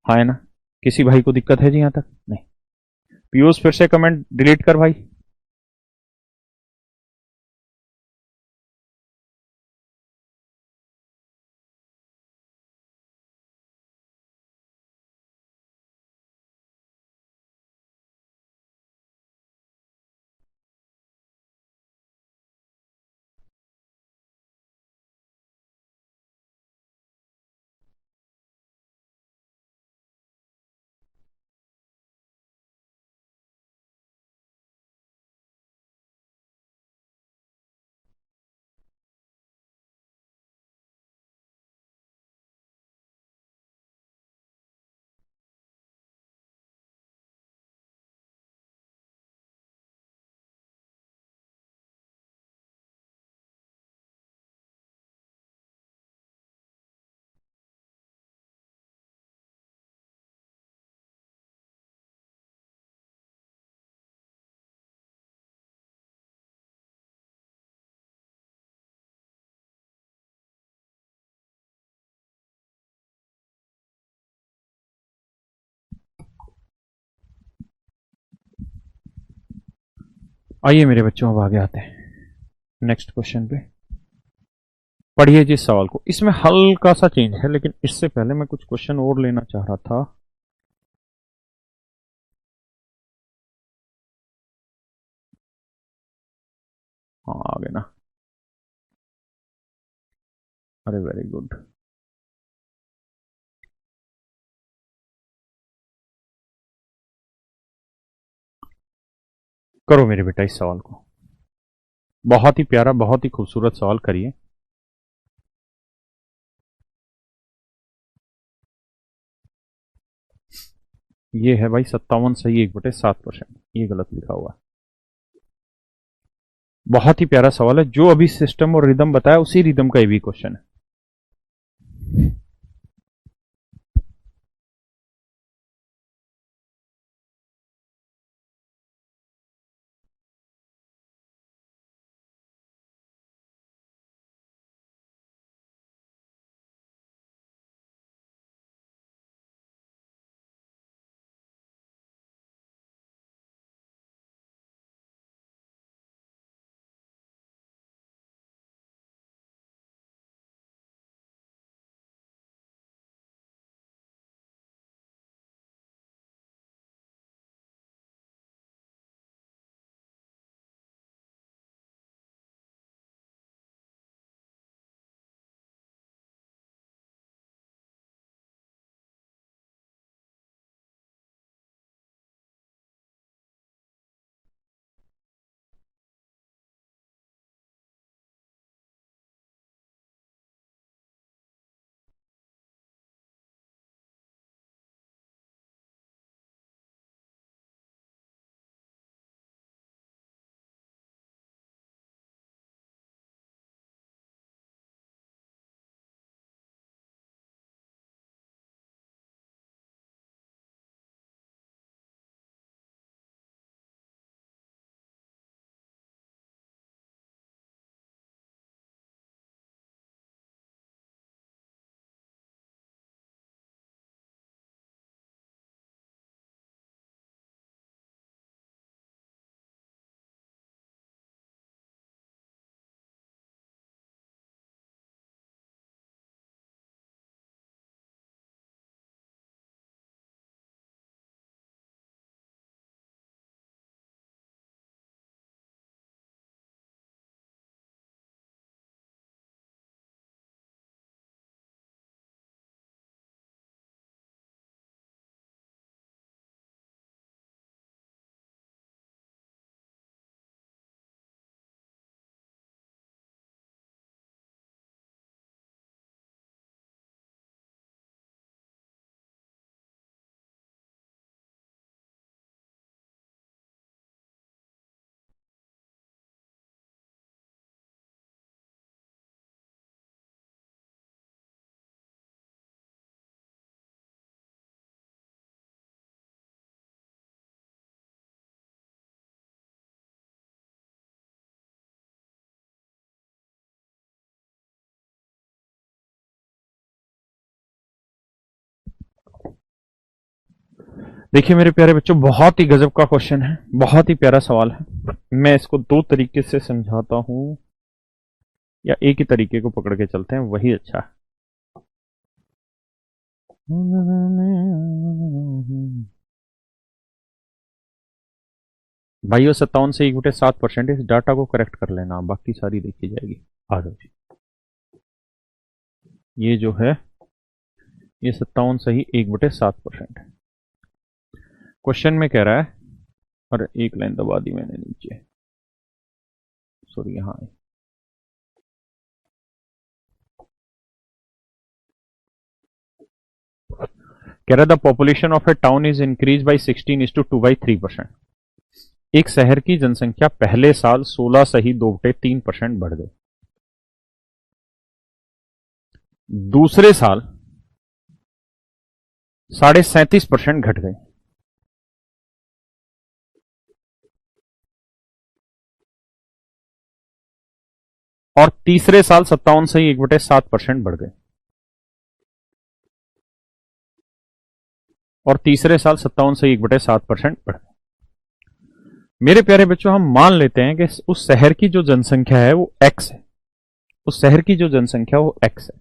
हाँ है ना? किसी भाई को दिक्कत है जी यहां तक? नहीं। पीयूष फिर से कमेंट डिलीट कर भाई। आइए मेरे बच्चों, अब आगे आते हैं नेक्स्ट क्वेश्चन पे। पढ़िए जी सवाल को। इसमें हल्का सा चेंज है, लेकिन इससे पहले मैं कुछ क्वेश्चन और लेना चाह रहा था। हाँ आ गए ना? अरे वेरी गुड। करो मेरे बेटा इस सवाल को। बहुत ही प्यारा, बहुत ही खूबसूरत सवाल करिए। ये है भाई 57 सही 1/7%। ये गलत लिखा हुआ है। बहुत ही प्यारा सवाल है। जो अभी सिस्टम और रिदम बताया उसी रिदम का ये भी क्वेश्चन है। देखिए मेरे प्यारे बच्चों, बहुत ही गजब का क्वेश्चन है, बहुत ही प्यारा सवाल है। मैं इसको दो तरीके से समझाता हूं, या एक ही तरीके को पकड़ के चलते हैं, वही अच्छा है। भाइयों, 57 से 1/7%, इस डाटा को करेक्ट कर लेना, बाकी सारी देखी जाएगी। आ जाओ जी। ये जो है, ये 57 सही 1/7%। क्वेश्चन में कह रहा है, और एक लाइन दबा दी मैंने नीचे, सॉरी यहाँ है। कह रहा the population of A town is increase by 16:2/3%। एक शहर की जनसंख्या पहले साल 16 सही 2/3% बढ़ गई। दूसरे साल 37.5% घट गई। और तीसरे साल 57 सही 1/7% बढ़ गए। और तीसरे साल 57 सही 1/7% बढ़ गए। मेरे प्यारे बच्चों, हम मान लेते हैं कि उस शहर की जो जनसंख्या है वो एक्स है। उस शहर की जो जनसंख्या वो एक्स है।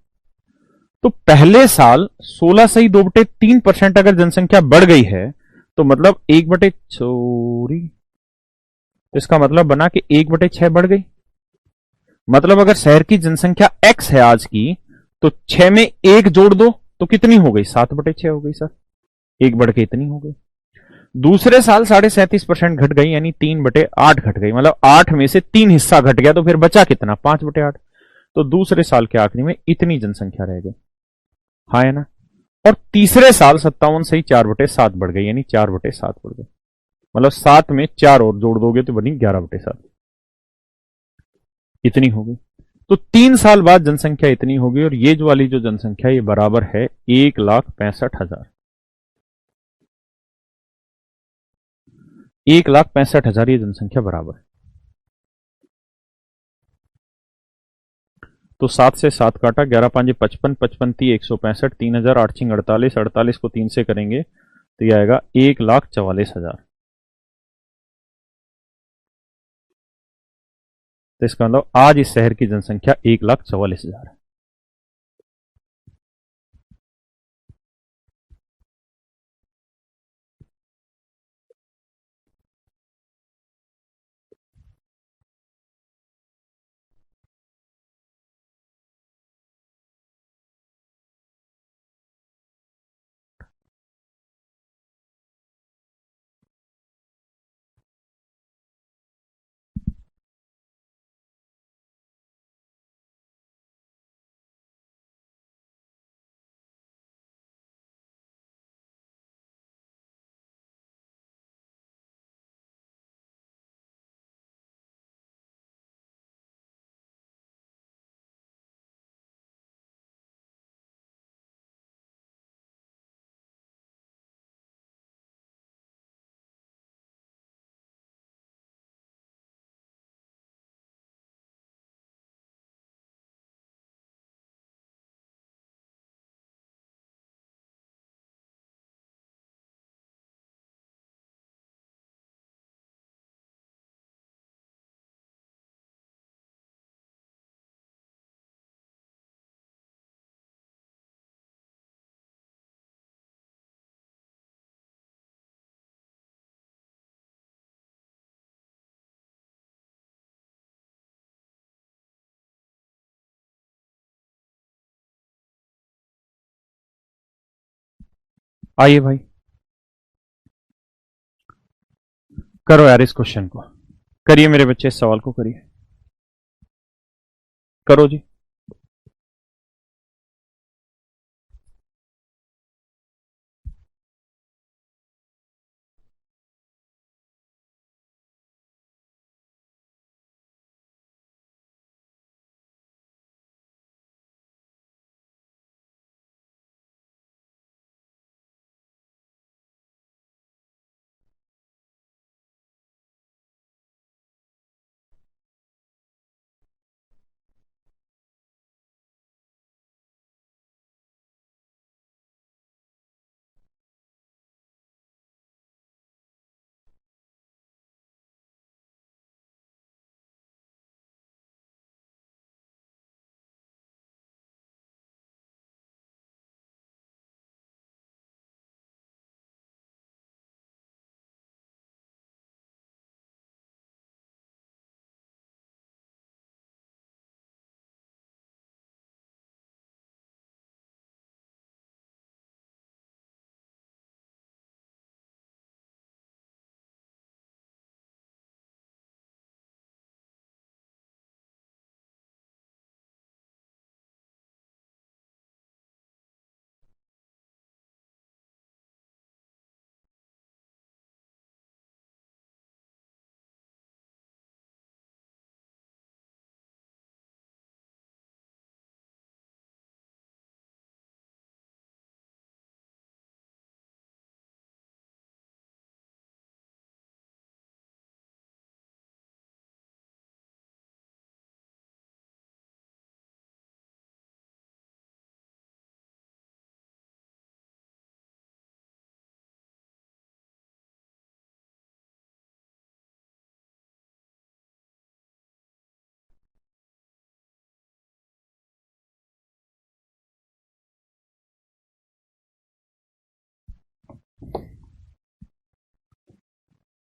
तो पहले साल 16 सही 2/3% अगर जनसंख्या बढ़ गई है, तो मतलब 1/6, इसका मतलब बना कि 1/6 बढ़ गई। मतलब अगर शहर की जनसंख्या एक्स है आज की, तो 6 में 1 जोड़ दो तो कितनी हो गई? 7/6 हो गई सर। 1 बढ़ के इतनी हो गई। दूसरे साल 37.5% घट गई, यानी 3/8 घट गई। मतलब 8 में से 3 हिस्सा घट गया, तो फिर बचा कितना? 5/8। तो दूसरे साल के आखिरी में इतनी जनसंख्या रह गई। हाँ है ना? और तीसरे साल 57 से ही 4/7 बढ़ गई, यानी 4/7 बढ़ गई। मतलब 7 में 4 और जोड़ दोगे तो बनी 11/7। इतनी हो गई। तो 3 साल बाद जनसंख्या इतनी होगी, और ये जो वाली जो जनसंख्या ये बराबर है 1,65,000। 1,65,000 ये जनसंख्या बराबर है। तो 7 से 7 काटा, 11×5 = 55, 55 165, 3,000, 8 48, 48 को 3 से करेंगे तो ये आएगा 1,44,000। तो इसका मतलब आज इस शहर की जनसंख्या 1,44,000 है। आइए भाई, करो यार इस क्वेश्चन को। करिए मेरे बच्चे, इस सवाल को करिए। करो जी।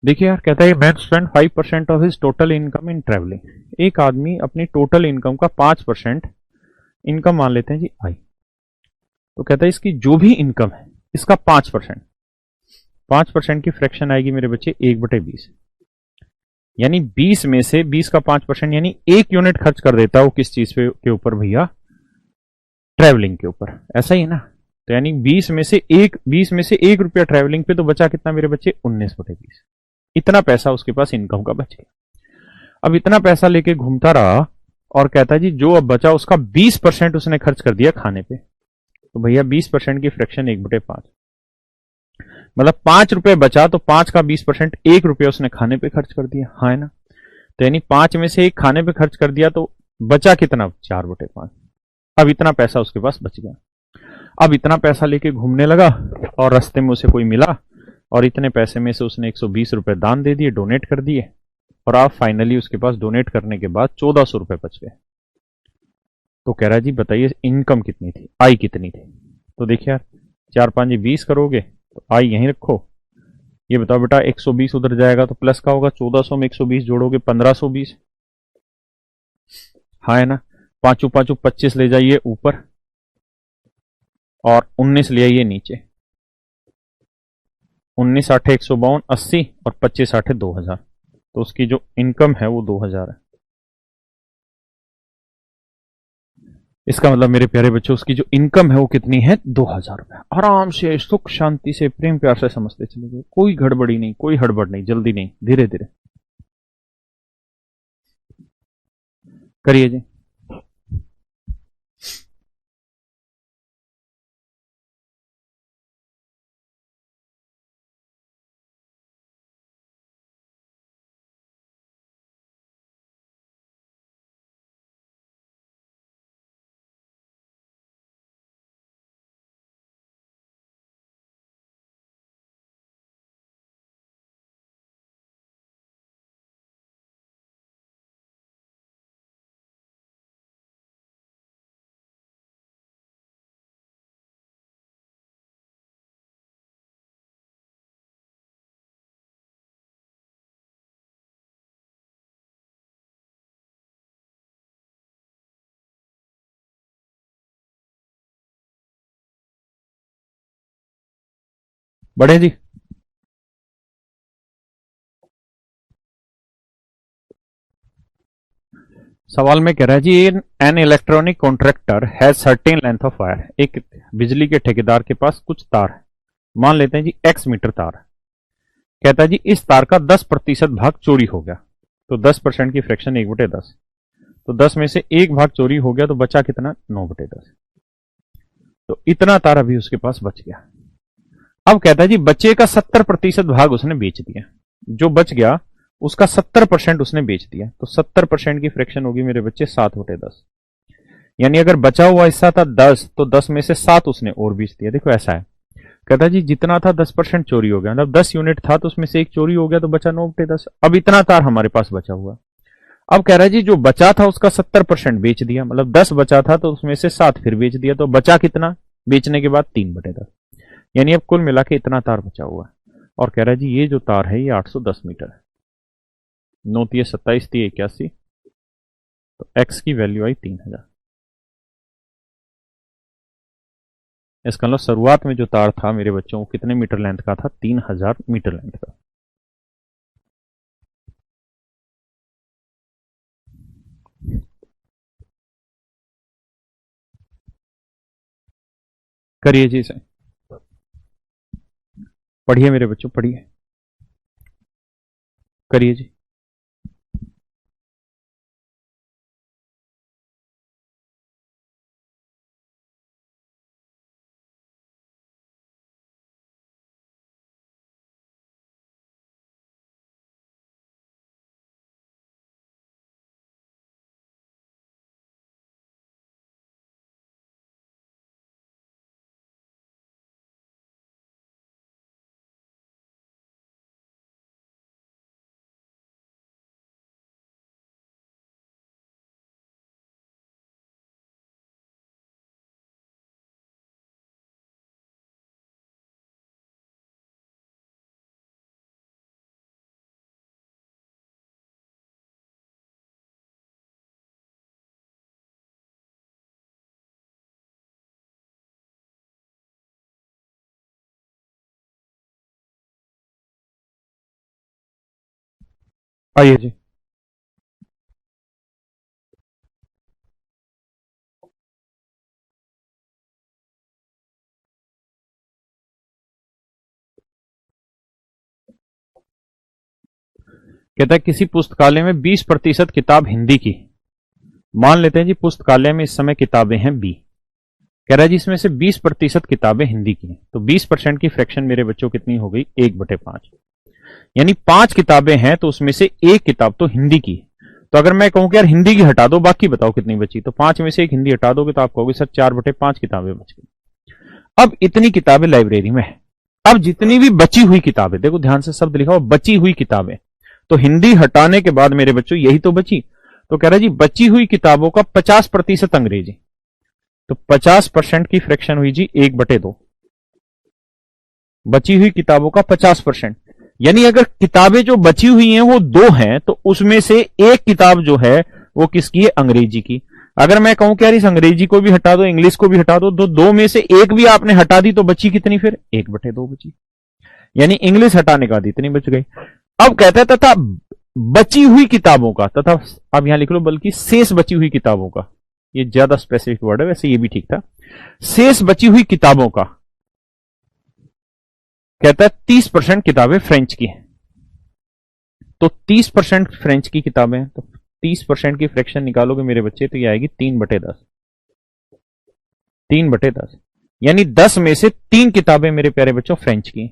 देखिए यार, कहता है man spend 5% of his total income in travelling. एक आदमी अपनी टोटल इनकम का 5% इनकम मान लेते हैं जी आई। तो कहता है इसकी जो भी इनकम है इसका 5%, 5% की फ्रैक्शन आएगी मेरे बच्चे 1/20। यानी 20 में से 20 का 5% यानी 1 यूनिट खर्च कर देता है वो किस चीज पे के ऊपर भैया? ट्रैवलिंग के ऊपर। ऐसा ही है ना? तो यानी 20 में से 1 रुपया ट्रैवलिंग पे, तो बचा कितना मेरे बच्चे? 19/20। इतना पैसा उसके पास इनकम का बच गया। अब इतना पैसा लेके घूमता रहा और कहता है जी जो अब बचा उसका 20% उसने खर्च कर दिया खाने पे। तो भैया 20% की फ्रैक्शन 1/5, मतलब 5 रुपए बचा तो 5 का 20%, 1 रुपया उसने खाने पे खर्च कर दिया। हाँ है ना? तो यानी 5 में से 1 खाने पे खर्च कर दिया तो बचा कितना? 4/5। अब इतना पैसा उसके पास बच गया। अब इतना पैसा लेके घूमने लगा और रास्ते में उसे कोई मिला और इतने पैसे में से उसने 120 रुपए दान दे दिए, डोनेट कर दिए। और आप फाइनली उसके पास डोनेट करने के बाद 1400 रुपए बच गए। तो कह रहा है जी बताइए इनकम कितनी थी, आई कितनी थी? तो देखिए यार, 4 5 20 करोगे तो आई यहीं रखो। ये बताओ बेटा, 120 उधर जाएगा तो प्लस का होगा, 1400 में 120 जोड़ोगे 1520। हाँ है ना? पांचों पांचों 25 ले जाइए ऊपर और 19 ले आइए नीचे। 19 8 152 80 और 25 8 2000। तो उसकी जो इनकम है वो 2000 है। इसका मतलब मेरे प्यारे बच्चों उसकी जो इनकम है वो कितनी है? 2000 रुपए। आराम से सुख शांति से प्रेम प्यार से समझते चले गए, कोई गड़बड़ी नहीं, कोई हड़बड़ नहीं, जल्दी नहीं, धीरे धीरे करिए जी। बढ़े जी। सवाल में कह रहा है जी an electronic contractor has certain length of wire. एक बिजली के ठेकेदार के पास कुछ तार है, मान लेते हैं जी एक्स मीटर तार है। कहता है जी इस तार का 10% भाग चोरी हो गया। तो 10% की फ्रैक्शन 1/10। तो 10 में से 1 भाग चोरी हो गया तो बचा कितना? 9/10। तो इतना तार अभी उसके पास बच गया। अब कहता है जी बच्चे का 70% भाग उसने बेच दिया। जो बच गया उसका 70% उसने बेच दिया। तो 70% की फ्रैक्शन होगी मेरे बच्चे 7/10। यानी अगर बचा हुआ हिस्सा था 10 तो 10 में से 7 उसने और बेच दिया। देखो ऐसा है, कहता है जी जितना था 10% चोरी हो गया, मतलब 10 यूनिट था तो उसमें से एक चोरी हो गया तो बचा 9/10। अब इतना तार हमारे पास बचा हुआ। अब कह रहा है जी जो बचा था उसका 70% बेच दिया, मतलब 10 बचा था तो उसमें से 7 फिर बेच दिया, तो बचा कितना बेचने के बाद? 3/10। यानी अब कुल मिला के इतना तार बचा हुआ है। और कह रहा है जी ये जो तार है ये 810 मीटर है। 9 × 27 = 81। तो एक्स की वैल्यू आई 3000। इसका मतलब शुरुआत में जो तार था मेरे बच्चों, कितने मीटर लेंथ का था? 3000 मीटर लेंथ का। करिए जी इसे, पढ़िए मेरे बच्चों, पढ़िए, करिए जी। आइए जी। कहता है किसी पुस्तकालय में 20% किताब हिंदी की। मान लेते हैं जी पुस्तकालय में इस समय किताबें हैं बी। कह रहा है जी इसमें से 20% किताबें हिंदी की हैं, तो 20% की फ्रैक्शन मेरे बच्चों कितनी हो गई, 1/5। यानी 5 किताबें हैं तो उसमें से एक किताब तो हिंदी की है। तो अगर मैं कहूं कि यार हिंदी की हटा दो, बाकी बताओ कितनी बची, तो 5 में से एक हिंदी हटा दोगे तो आप कहोगे सर 4/5 किताबें बच गई। अब इतनी किताबें लाइब्रेरी में है। अब जितनी भी बची हुई किताबें, देखो ध्यान से शब्द लिखा हो, बची हुई किताबें, तो हिंदी हटाने के बाद मेरे बच्चों यही तो बची। तो कह रहा है जी बची हुई किताबों का 50% अंग्रेजी। तो 50% की फ्रैक्शन हुई जी 1/2। बची हुई किताबों का 50%। यानी अगर किताबें जो बची हुई हैं वो दो हैं तो उसमें से एक किताब जो है वो किसकी है, अंग्रेजी की। अगर मैं कहूं कि यार इस अंग्रेजी को भी हटा दो, इंग्लिश को भी हटा दो, तो दो में से एक भी आपने हटा दी तो बची कितनी, फिर 1/2 बची। यानी इंग्लिश हटाने के बाद इतनी बच गई। अब कहता है तथा बची हुई किताबों का, तथा अब यहां लिख लो बल्कि शेष बची हुई किताबों का, ये ज्यादा स्पेसिफिक वर्ड है, वैसे ये भी ठीक था। शेष बची हुई किताबों का कहता है 30% किताबें फ्रेंच की हैं। तो 30% फ्रेंच की किताबें हैं, तो 30% की फ्रैक्शन निकालोगे मेरे बच्चे तो ये आएगी 3/10। 3/10 यानी 10 में से 3 किताबें मेरे प्यारे बच्चों फ्रेंच की।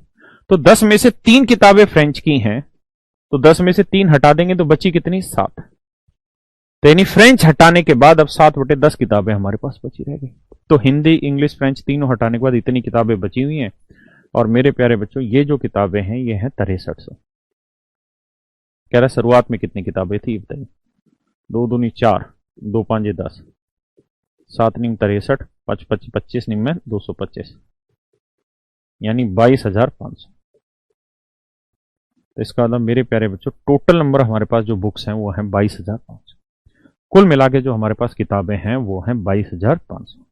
तो 10 में से 3 किताबें फ्रेंच की हैं, तो 10 में से 3 हटा देंगे तो बची कितनी, 7। तो यानी फ्रेंच हटाने के बाद अब 7/10 किताबें हमारे पास बची रह गई। तो हिंदी इंग्लिश फ्रेंच तीनों हटाने के बाद इतनी किताबें बची हुई हैं। और मेरे प्यारे बच्चों ये जो किताबें हैं ये हैं 6300। कह रहा है शुरुआत में कितनी किताबें थी बताइए। 2 दूनी 4, 2 5 10, 7 नीम 63, 5 25 25 नीम में 225, यानी 22,500। तो इसका मतलब मेरे प्यारे बच्चों टोटल नंबर हमारे पास जो बुक्स हैं वो हैं 22,500। कुल मिला के जो हमारे पास किताबें हैं वो हैं 22,500।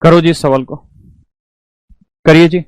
करो जी इस सवाल को, करिए जी।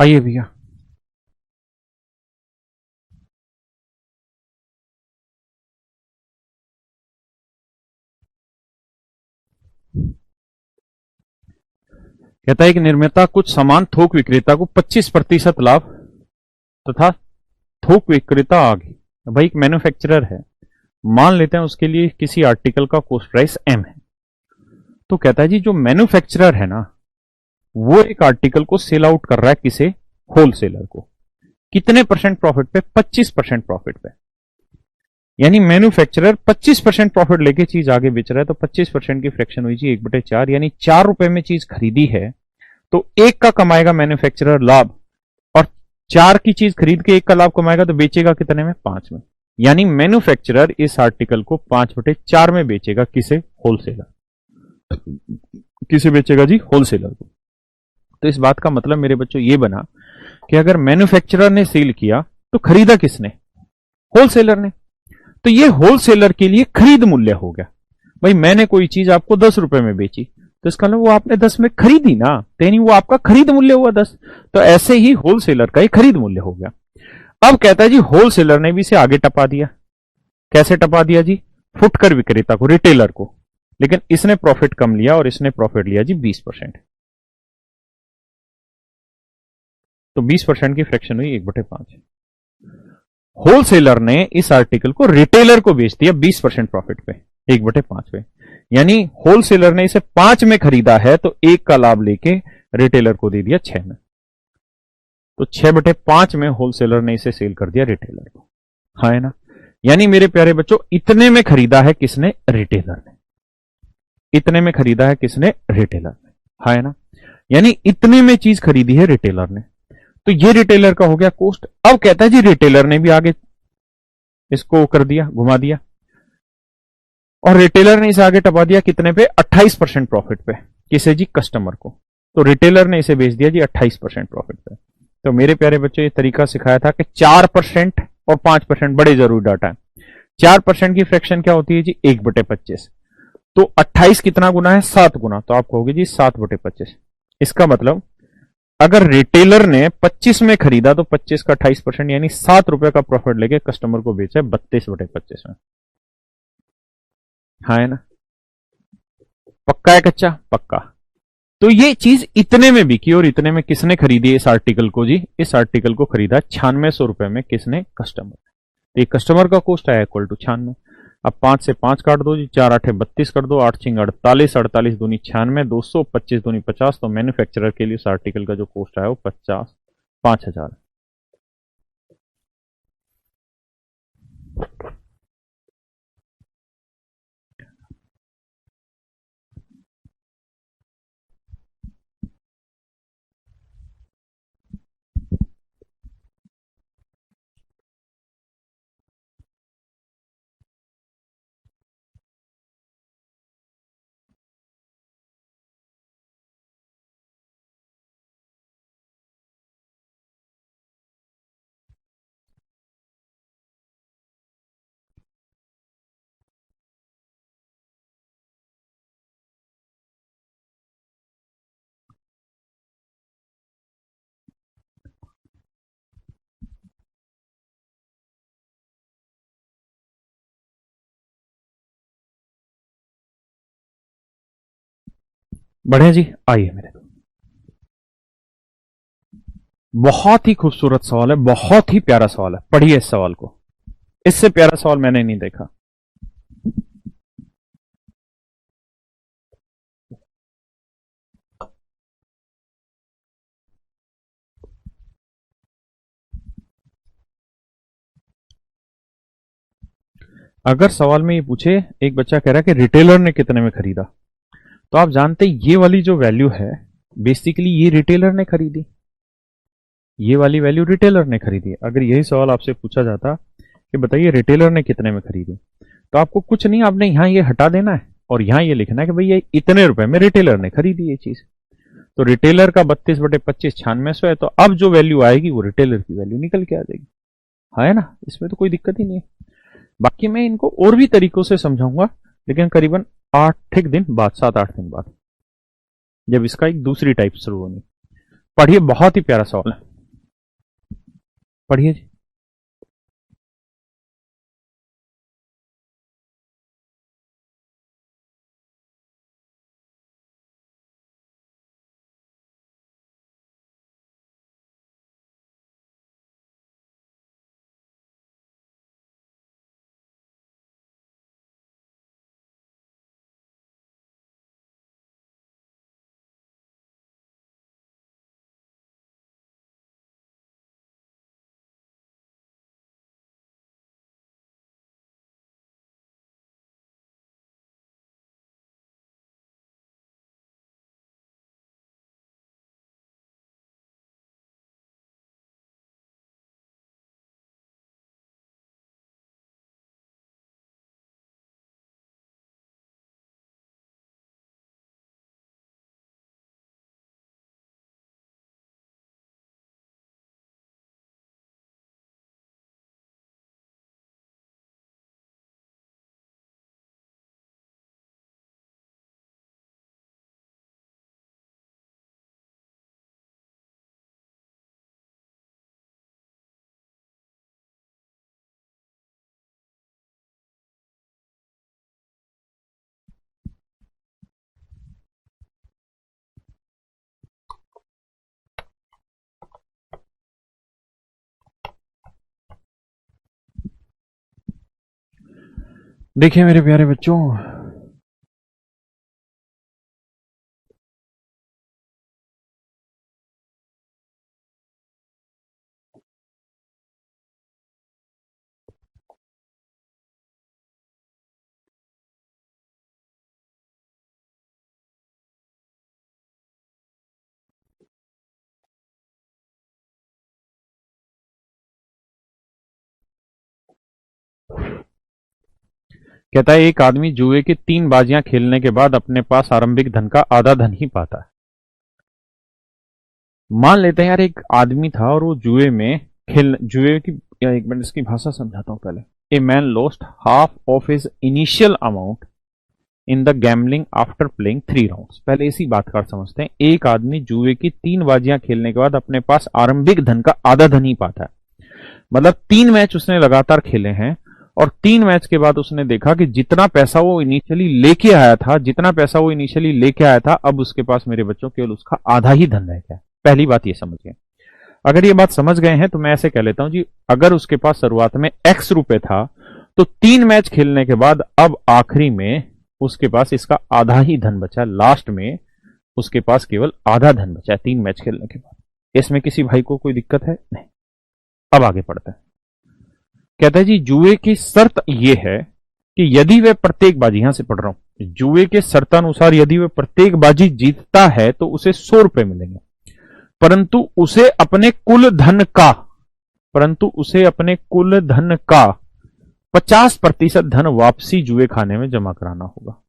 आइए भैया। कहता है कि निर्माता कुछ सामान थोक विक्रेता को 25% लाभ तथा थोक विक्रेता आगे, भाई एक मैन्युफैक्चरर है, मान लेते हैं उसके लिए किसी आर्टिकल का कॉस्ट प्राइस एम है, तो कहता है जी जो मैन्युफैक्चरर है ना वो एक आर्टिकल को सेल आउट कर रहा है किसे, होलसेलर को, कितने परसेंट प्रॉफिट पे, 25% प्रॉफिट पे। यानी मैन्युफैक्चरर 25% प्रॉफिट लेके चीज आगे बेच रहा है, तो 25% की फ्रैक्शन हुई जी 1/4, यानी 4 रुपए में चीज खरीदी है तो एक का कमाएगा मैन्युफैक्चरर लाभ, और 4 की चीज खरीद के एक का लाभ कमाएगा तो बेचेगा कितने में, 5 में। यानी मैन्युफैक्चरर इस आर्टिकल को 5/4 में बेचेगा, किसे, होलसेलर, किसे बेचेगा जी, होलसेलर को। तो इस बात का मतलब मेरे बच्चों ये बना कि अगर मैन्युफैक्चरर ने सेल किया तो खरीदा किसने, होलसेलर ने, तो ये होलसेलर के लिए खरीद मूल्य हो गया। भाई मैंने कोई चीज आपको 10 रुपए में बेची तो इसका मतलब वो आपने 10 में खरीदी ना, तो यानी वो आपका खरीद मूल्य हुआ 10, तो ऐसे ही होलसेलर का ही खरीद मूल्य हो गया। अब कहता है जी होलसेलर ने भी इसे आगे टपा दिया, कैसे टपा दिया जी, फुटकर विक्रेता को, रिटेलर को, लेकिन इसने प्रॉफिट कम लिया और इसने प्रॉफिट लिया जी 20%, तो 20% की फ्रैक्शन हुई 1/5। होलसेलर ने इस आर्टिकल को रिटेलर को बेच दिया 20% प्रॉफिट पे, 1/5 पे, यानी होलसेलर ने इसे 5 में खरीदा है तो 1 का लाभ लेके रिटेलर को दे दिया 6 में, तो 6/5 में होलसेलर ने इसे सेल कर दिया रिटेलर को, हाँ है ना। यानी मेरे प्यारे बच्चों इतने में खरीदा है किसने, रिटेलर ने, इतने में खरीदा है किसने, रिटेलर ने, हाँ है ना। यानी इतने में चीज खरीदी है रिटेलर ने, तो ये रिटेलर का हो गया कॉस्ट। अब कहता है जी रिटेलर ने भी आगे इसको कर दिया, घुमा दिया, और रिटेलर ने इसे आगे टपा दिया कितने पे, 28% प्रॉफिट पे, किसे जी, कस्टमर को, तो रिटेलर ने इसे बेच दिया जी 28% प्रॉफिट पे। तो मेरे प्यारे बच्चों ये तरीका सिखाया था कि 4% और 5% बड़े जरूरी डाटा है। 4% की फ्रैक्शन क्या होती है जी, 1/25, तो 28 कितना गुना है, 7 गुना, तो आप कहोगे जी 7/25। इसका मतलब अगर रिटेलर ने 25 में खरीदा तो 25 का 28% यानी 7 रुपए का प्रॉफिट लेके कस्टमर को बेचा है 32/25 में, हाँ है ना। पक्का है कच्चा, पक्का। तो ये चीज इतने में बिकी, और इतने में किसने खरीदी इस आर्टिकल को जी, इस आर्टिकल को खरीदा 9600 रुपए में, किसने, कस्टमर। तो ये कस्टमर का कॉस्ट आया इक्वल टू 96। अब 5 से 5 काट दो जी, 4 8 32 कर दो, 8 6 48, 48 दूनी 96, 200, 25 दूनी 50, तो मैन्युफैक्चरर के लिए इस आर्टिकल का जो कॉस्ट आया वो 5000। बढ़िया जी, आइए मेरे, बहुत ही खूबसूरत सवाल है, बहुत ही प्यारा सवाल है, पढ़िए इस सवाल को, इससे प्यारा सवाल मैंने नहीं देखा। अगर सवाल में ये पूछे, एक बच्चा कह रहा है कि रिटेलर ने कितने में खरीदा, तो आप जानते ये वाली जो वैल्यू है बेसिकली ये रिटेलर ने खरीदी, ये वाली वैल्यू रिटेलर ने खरीदी। अगर यही सवाल आपसे पूछा जाता कि बताइए रिटेलर ने कितने में खरीदी, तो आपको कुछ नहीं, आपने यहां ये हटा देना है और यहां ये लिखना है कि भाई ये इतने रुपए में रिटेलर ने खरीदी ये चीज। तो रिटेलर का 32/25 9600 है, तो अब जो वैल्यू आएगी वो रिटेलर की वैल्यू निकल के आ जाएगी, हाँ है ना, इसमें तो कोई दिक्कत ही नहीं है। बाकी मैं इनको और भी तरीकों से समझाऊंगा, लेकिन करीबन 8 दिन बाद, 7 8 दिन बाद, जब इसका एक दूसरी टाइप शुरू होगी। पढ़िए, बहुत ही प्यारा सवाल है, पढ़िए। देखिए मेरे प्यारे बच्चों, कहता है एक आदमी जुए की 3 बाजियां खेलने के बाद अपने पास आरंभिक धन का आधा धन ही पाता है। मान लेते हैं यार एक आदमी था और वो जुए की, या एक मिनट इसकी भाषा समझाता हूं पहले। A man lost half of his initial amount in the gambling after playing 3 rounds. पहले इसी बात का समझते हैं। एक आदमी जुए की 3 बाजियां खेलने के बाद अपने पास आरंभिक धन का आधा धन ही पाता है। मतलब 3 मैच उसने लगातार खेले हैं और 3 मैच के बाद उसने देखा कि जितना पैसा वो इनिशियली लेके आया था, अब उसके पास मेरे बच्चों केवल उसका आधा ही धन रह गया। पहली बात ये समझ गए। अगर ये बात समझ गए हैं तो मैं ऐसे कह लेता हूं जी, अगर उसके पास शुरुआत में एक्स रुपए था तो 3 मैच खेलने के बाद अब आखिरी में उसके पास इसका आधा ही धन बचा। लास्ट में उसके पास केवल आधा धन बचा है 3 मैच खेलने के बाद। इसमें किसी भाई को कोई दिक्कत है? नहीं। अब आगे पढ़ते हैं। कहता है जी जुए की शर्त यह है कि यदि वह प्रत्येक बाजी, यहां से पढ़ रहा हूं, जुए के शर्तानुसार यदि वह प्रत्येक बाजी जीतता है तो उसे 100 रुपए मिलेंगे, परंतु उसे अपने कुल धन का 50% धन वापसी जुए खाने में जमा कराना होगा।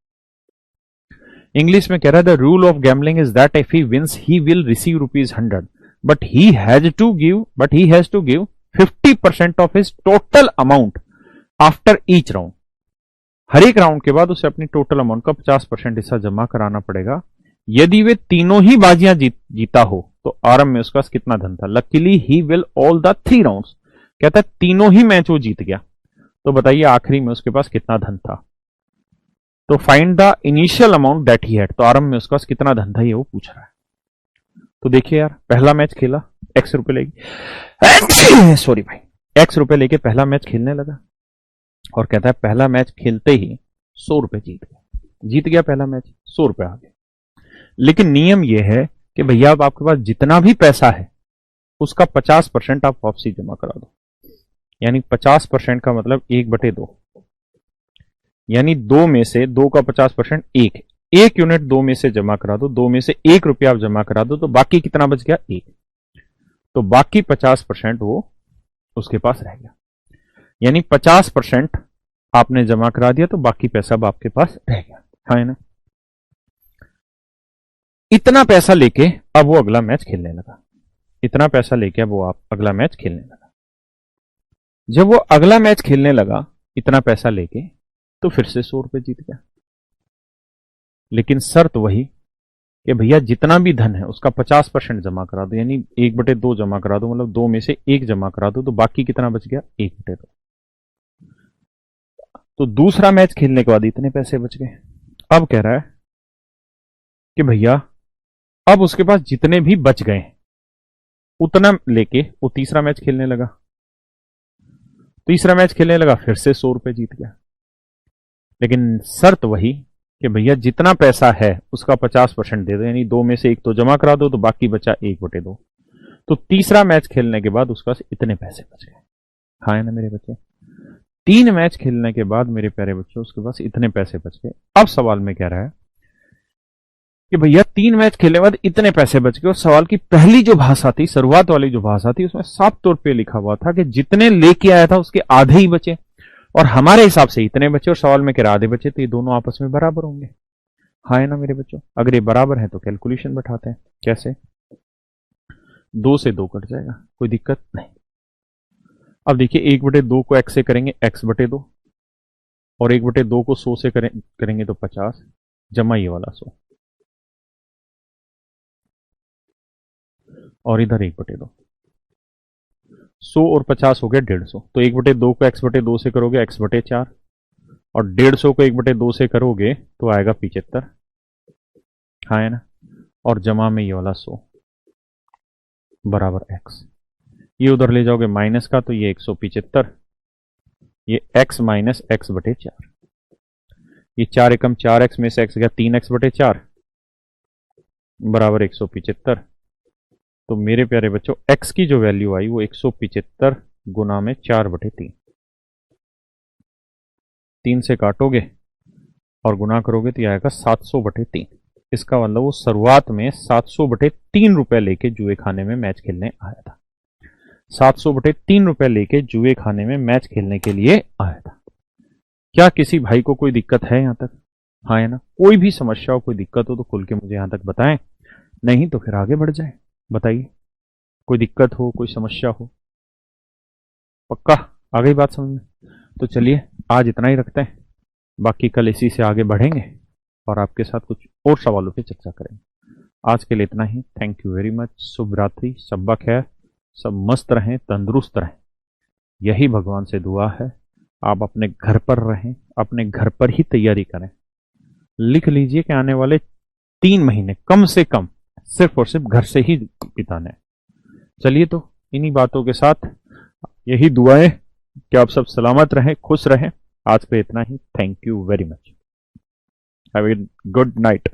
इंग्लिश में कह रहा है the rule of gambling is that if he wins he will receive ₹100 but he has to give 50% of his total amount after each round. हर एक राउंड के बाद उसे अपनी टोटल अमाउंट का 50% हिस्सा जमा कराना पड़ेगा। यदि वे तीनों ही बाजियां जीता हो तो आरंभ में उसके पास कितना धन था। Luckily he will all the 3 rounds. कहता है तीनों ही मैच वो जीत गया, तो बताइए आखिरी में उसके पास कितना धन था। तो find the initial amount that he had. तो आरंभ में उसके पास कितना धन था ये वो पूछ रहा है। तो देखिए यार, पहला मैच खेला, एक्स रुपए लेके सॉरी भाई, एक्स रुपए लेके पहला मैच खेलने लगा और कहता है पहला मैच खेलते ही 100 रुपए जीत गया पहला मैच, 100 रुपए आ गए। लेकिन नियम यह है कि भैया अब आपके पास जितना भी पैसा है उसका 50% आप वापसी जमा करा दो। यानी 50% का मतलब 1/2, यानी 2 में से 2 का 50% 1 यूनिट 2 में से जमा करा दो। 2 में से 1 रुपया आप जमा करा दो तो बाकी कितना बच गया? 1। तो बाकी 50% वो उसके पास रह गया। यानी 50% आपने जमा करा दिया तो बाकी पैसा अब आपके पास रह गया, है ना। इतना पैसा लेके अब वो अगला मैच खेलने लगा। जब वो अगला मैच खेलने लगा इतना पैसा लेके, तो फिर से 100 रुपए जीत गया। लेकिन शर्त वही कि भैया जितना भी धन है उसका 50% जमा करा दो। यानी 1/2 जमा करा दो, मतलब 2 में से 1 जमा करा दो तो बाकी कितना बच गया? 1/2। तो दूसरा मैच खेलने के बाद इतने पैसे बच गए। अब कह रहा है कि भैया अब उसके पास जितने भी बच गए उतना लेके वो तीसरा मैच खेलने लगा। फिर से 100 रुपए जीत गया। लेकिन शर्त वही कि भैया जितना पैसा है उसका 50% दे दो। यानी 2 में से 1 तो जमा करा दो तो बाकी बचा 1/2। तो तीसरा मैच खेलने के बाद उसके पास इतने पैसे बच गए। हाँ है ना मेरे बच्चे, 3 मैच खेलने के बाद मेरे प्यारे बच्चों उसके पास इतने पैसे बच गए। अब सवाल में कह रहा है कि भैया 3 मैच खेलने के बाद इतने पैसे बच गए। और सवाल की पहली जो भाषा थी, शुरुआत वाली जो भाषा थी, उसमें साफ तौर पे लिखा हुआ था कि जितने लेके आया था उसके आधे ही बचे और हमारे हिसाब से इतने बचे और सवाल में कह रहा आधे बचे, तो ये दोनों आपस में बराबर होंगे। हाँ है ना मेरे बच्चों, अगर ये बराबर है तो कैलकुलेशन बैठाते हैं। कैसे? 2 से 2 कट जाएगा, कोई दिक्कत नहीं। अब देखिए 1/2 को x से करेंगे x/2 और 1/2 को 100 से करेंगे तो 50 जमा ये वाला 100 और इधर 1/2। 100 और 50 हो गया 150। तो 1/2 को x/2 से करोगे x/4 और 150 को 1/2 से करोगे तो आएगा 75। हाँ है ना, और जमा में ये वाला 100 बराबर x। ये उधर ले जाओगे माइनस का तो ये 175, ये x माइनस x/4। ये 4 एकम 4x में से x गया 3x/4 बराबर 175। तो मेरे प्यारे बच्चों x की जो वैल्यू आई वो 175 गुना में 4/3। 3 से काटोगे और गुना करोगे तो यह आएगा 700/3। इसका मतलब वो शुरुआत में 700/3 रुपए लेके जुए खाने में मैच खेलने आया था। 700/3 रुपए लेके जुए खाने में मैच खेलने के लिए आया था। क्या किसी भाई को कोई दिक्कत है यहां तक? हाँ है ना? कोई भी समस्या हो, कोई दिक्कत हो तो खुल के मुझे यहां तक बताएं, नहीं तो फिर आगे बढ़ जाए। बताइए, कोई दिक्कत हो, कोई समस्या हो? पक्का आ गई बात समझ में? तो चलिए आज इतना ही रखते हैं, बाकी कल इसी से आगे बढ़ेंगे और आपके साथ कुछ और सवालों पे चर्चा करेंगे। आज के लिए इतना ही। Thank you very much. शुभ रात्रि, शब्बा खैर, सब मस्त रहें, तंदुरुस्त रहें, यही भगवान से दुआ है। आप अपने घर पर रहें, अपने घर पर ही तैयारी करें। लिख लीजिए कि आने वाले 3 महीने कम से कम सिर्फ और सिर्फ घर से ही बिताने हैं। चलिए तो इन्हीं बातों के साथ यही दुआएं कि आप सब सलामत रहें, खुश रहें। आज पे इतना ही। Thank you very much. Have a good night.